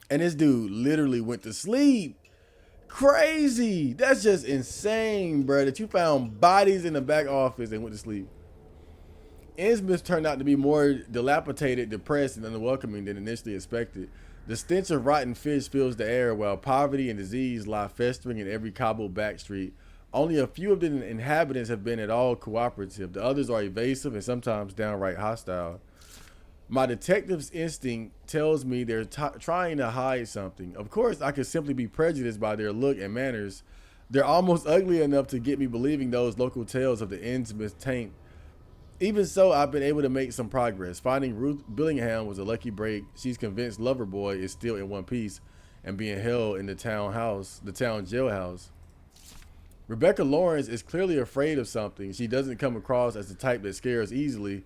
And this dude literally went to sleep. Crazy. That's just insane, bro, that you found bodies in the back office and went to sleep. Innsmouth turned out to be more dilapidated, depressed, and unwelcoming than initially expected. The stench of rotten fish fills the air, while poverty and disease lie festering in every cobbled back street. Only a few of the inhabitants have been at all cooperative. The others are evasive and sometimes downright hostile. My detective's instinct tells me they're trying to hide something. Of course, I could simply be prejudiced by their look and manners. They're almost ugly enough to get me believing those local tales of the Innsmouth taint. Even so, I've been able to make some progress. Finding Ruth Billingham was a lucky break. She's convinced Loverboy is still in one piece and being held in the town jailhouse. Rebecca Lawrence is clearly afraid of something. She doesn't come across as the type that scares easily.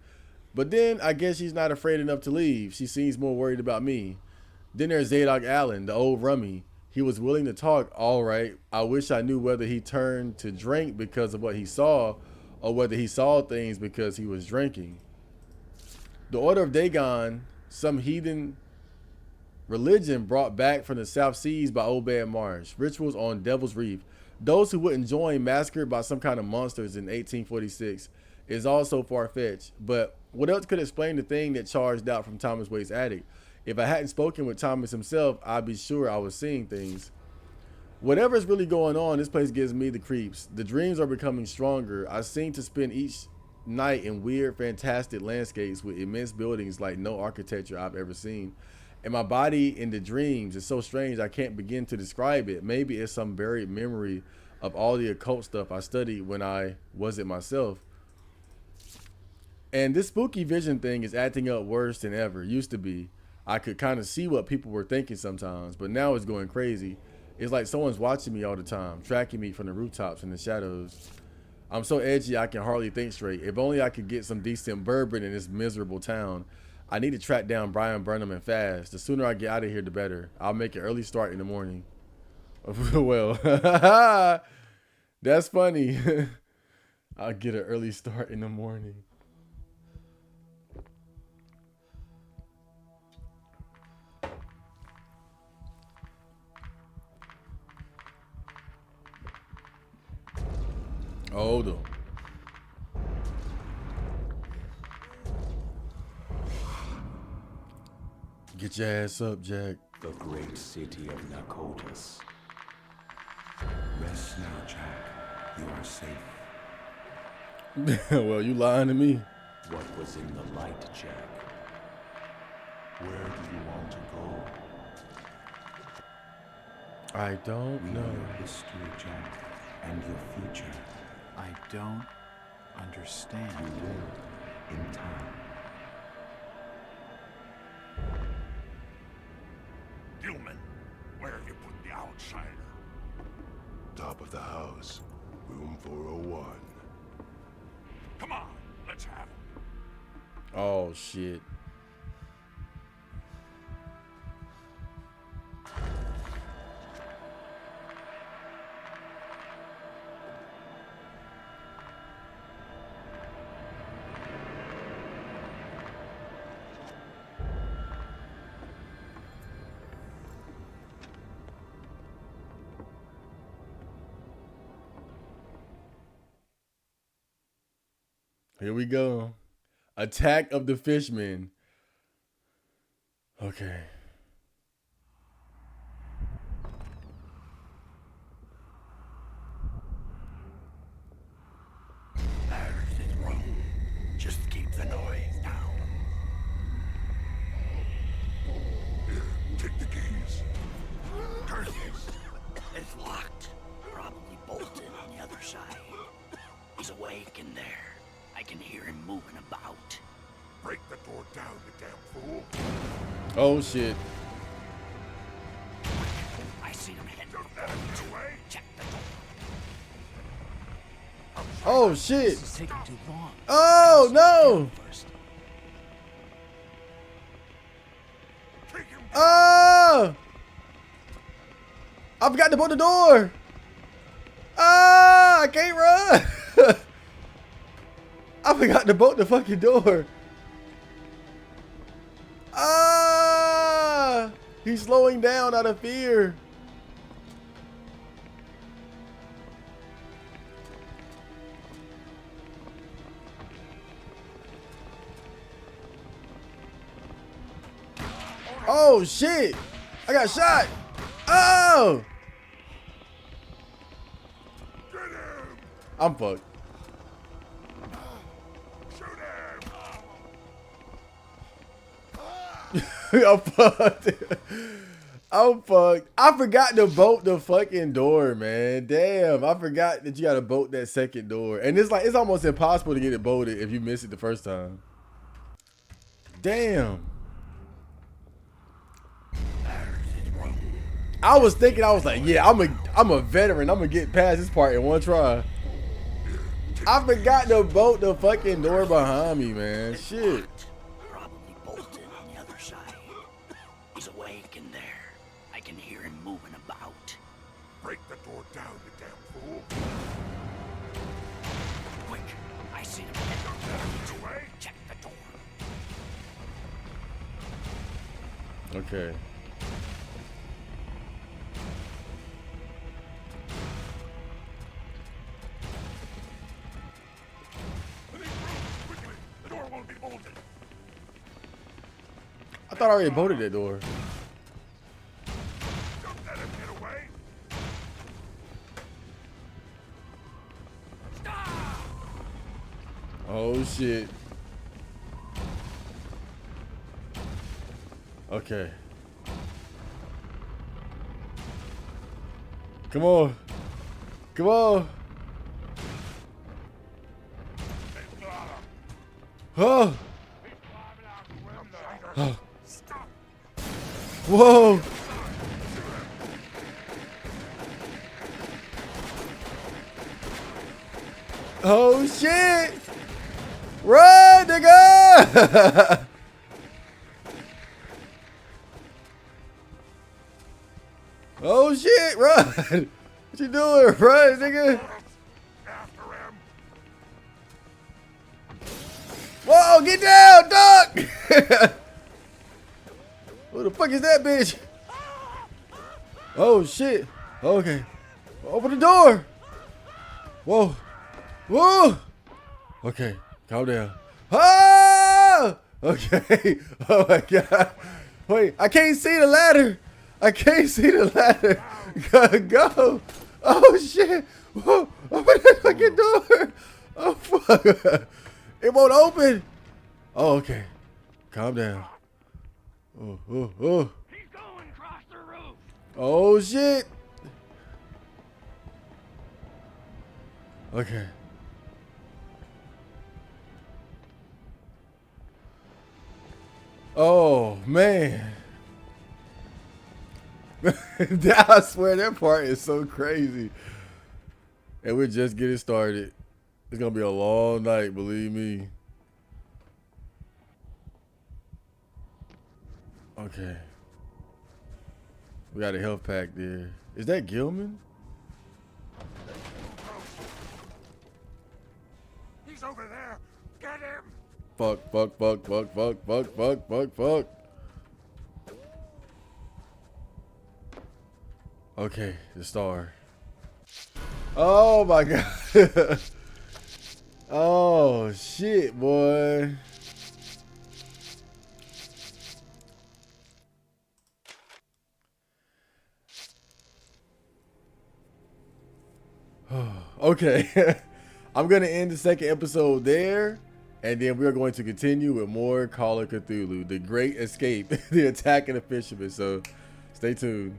But then, I guess she's not afraid enough to leave. She seems more worried about me. Then there's Zadok Allen, the old rummy. He was willing to talk, all right. I wish I knew whether he turned to drink because of what he saw, or whether he saw things because he was drinking. The Order of Dagon, some heathen religion brought back from the South Seas by Obed Marsh. Rituals on Devil's Reef. Those who wouldn't join massacred by some kind of monsters in 1846 is also far-fetched. But what else could explain the thing that charged out from Thomas Waite's attic? If I hadn't spoken with Thomas himself, I'd be sure I was seeing things. Whatever's really going on, this place gives me the creeps. The dreams are becoming stronger. I seem to spend each night in weird, fantastic landscapes with immense buildings like no architecture I've ever seen. And my body in the dreams is so strange I can't begin to describe it. Maybe it's some buried memory of all the occult stuff I studied when I wasn't myself. And this spooky vision thing is acting up worse than ever. Used to be. I could kind of see what people were thinking sometimes, but now it's going crazy. It's like someone's watching me all the time, tracking me from the rooftops in the shadows. I'm so edgy I can hardly think straight. If only I could get some decent bourbon in this miserable town. I need to track down Brian Burnham and fast. The sooner I get out of here, the better. I'll make an early start in the morning. Well, that's funny. I'll get an early start in the morning. Hold on. Get your ass up, Jack. The great city of Nakotas. Rest now, Jack. You are safe. Well, you lying to me. What was in the light, Jack? Where do you want to go? I don't know. Your history, Jack, and your future. I don't understand. You will in time. Gilman, where have you put the outsider? Top of the house, room 401. Come on, let's have it. Oh, shit. Here we go. Attack of the Fishmen. Okay. There's his room. Just keep the noise down. Here, take the keys. Curses. It's locked. Probably bolted on the other side. He's awake in there. I can hear him moving about. Break the door down, you damn fool. Oh, shit. I see him heading. Don't let him get away. Check the door. Oh, shit. This is taking too long. Oh, no. Oh! I forgot to bolt the door. Ah, I can't run. I forgot to bolt the fucking door. Ah! He's slowing down out of fear. Oh shit! I got shot. Oh! I'm fucked. I'm fucked. I'm fucked. I forgot to bolt the fucking door, man. Damn, I forgot that you gotta bolt that second door. And it's like, it's almost impossible to get it bolted if you miss it the first time. Damn. I was thinking, I was like, yeah, I'm a veteran. I'm gonna get past this part in one try. I forgot to bolt the fucking door behind me, man. Shit. Probably bolted on the other side. He's awake in there. I can hear him moving about. Break the door down, you damn fool. Quick, I see him heading away. Check the door. Okay. I thought I already bolted that door. Don't let him get away. Oh shit. Okay. Come on. Come on. Oh. Oh. Whoa. Oh shit! Run, nigga! Oh shit, run! What you doing? Run, nigga! Whoa, get down, duck! Who the fuck is that bitch? Oh shit. Okay. Open the door. Whoa. Whoa. Okay. Calm down. Ah! Okay. Oh my god. Wait, I can't see the ladder. I can't see the ladder. Go. Oh shit. Whoa. Open the fucking door. Oh fuck. It won't open. Oh, okay. Calm down. Oh. He's going across the roof. Oh shit. Okay. Oh man. I swear that part is so crazy. And we're just getting started. It's gonna be a long night, believe me. Okay. We got a health pack there. Is that Gilman? He's over there. Get him. Fuck. Okay, the star. Oh my god. Oh shit, boy. Okay. I'm going to end the second episode there. And then we're going to continue with more Call of Cthulhu, The Great Escape, The Attack of the Fishermen. So stay tuned.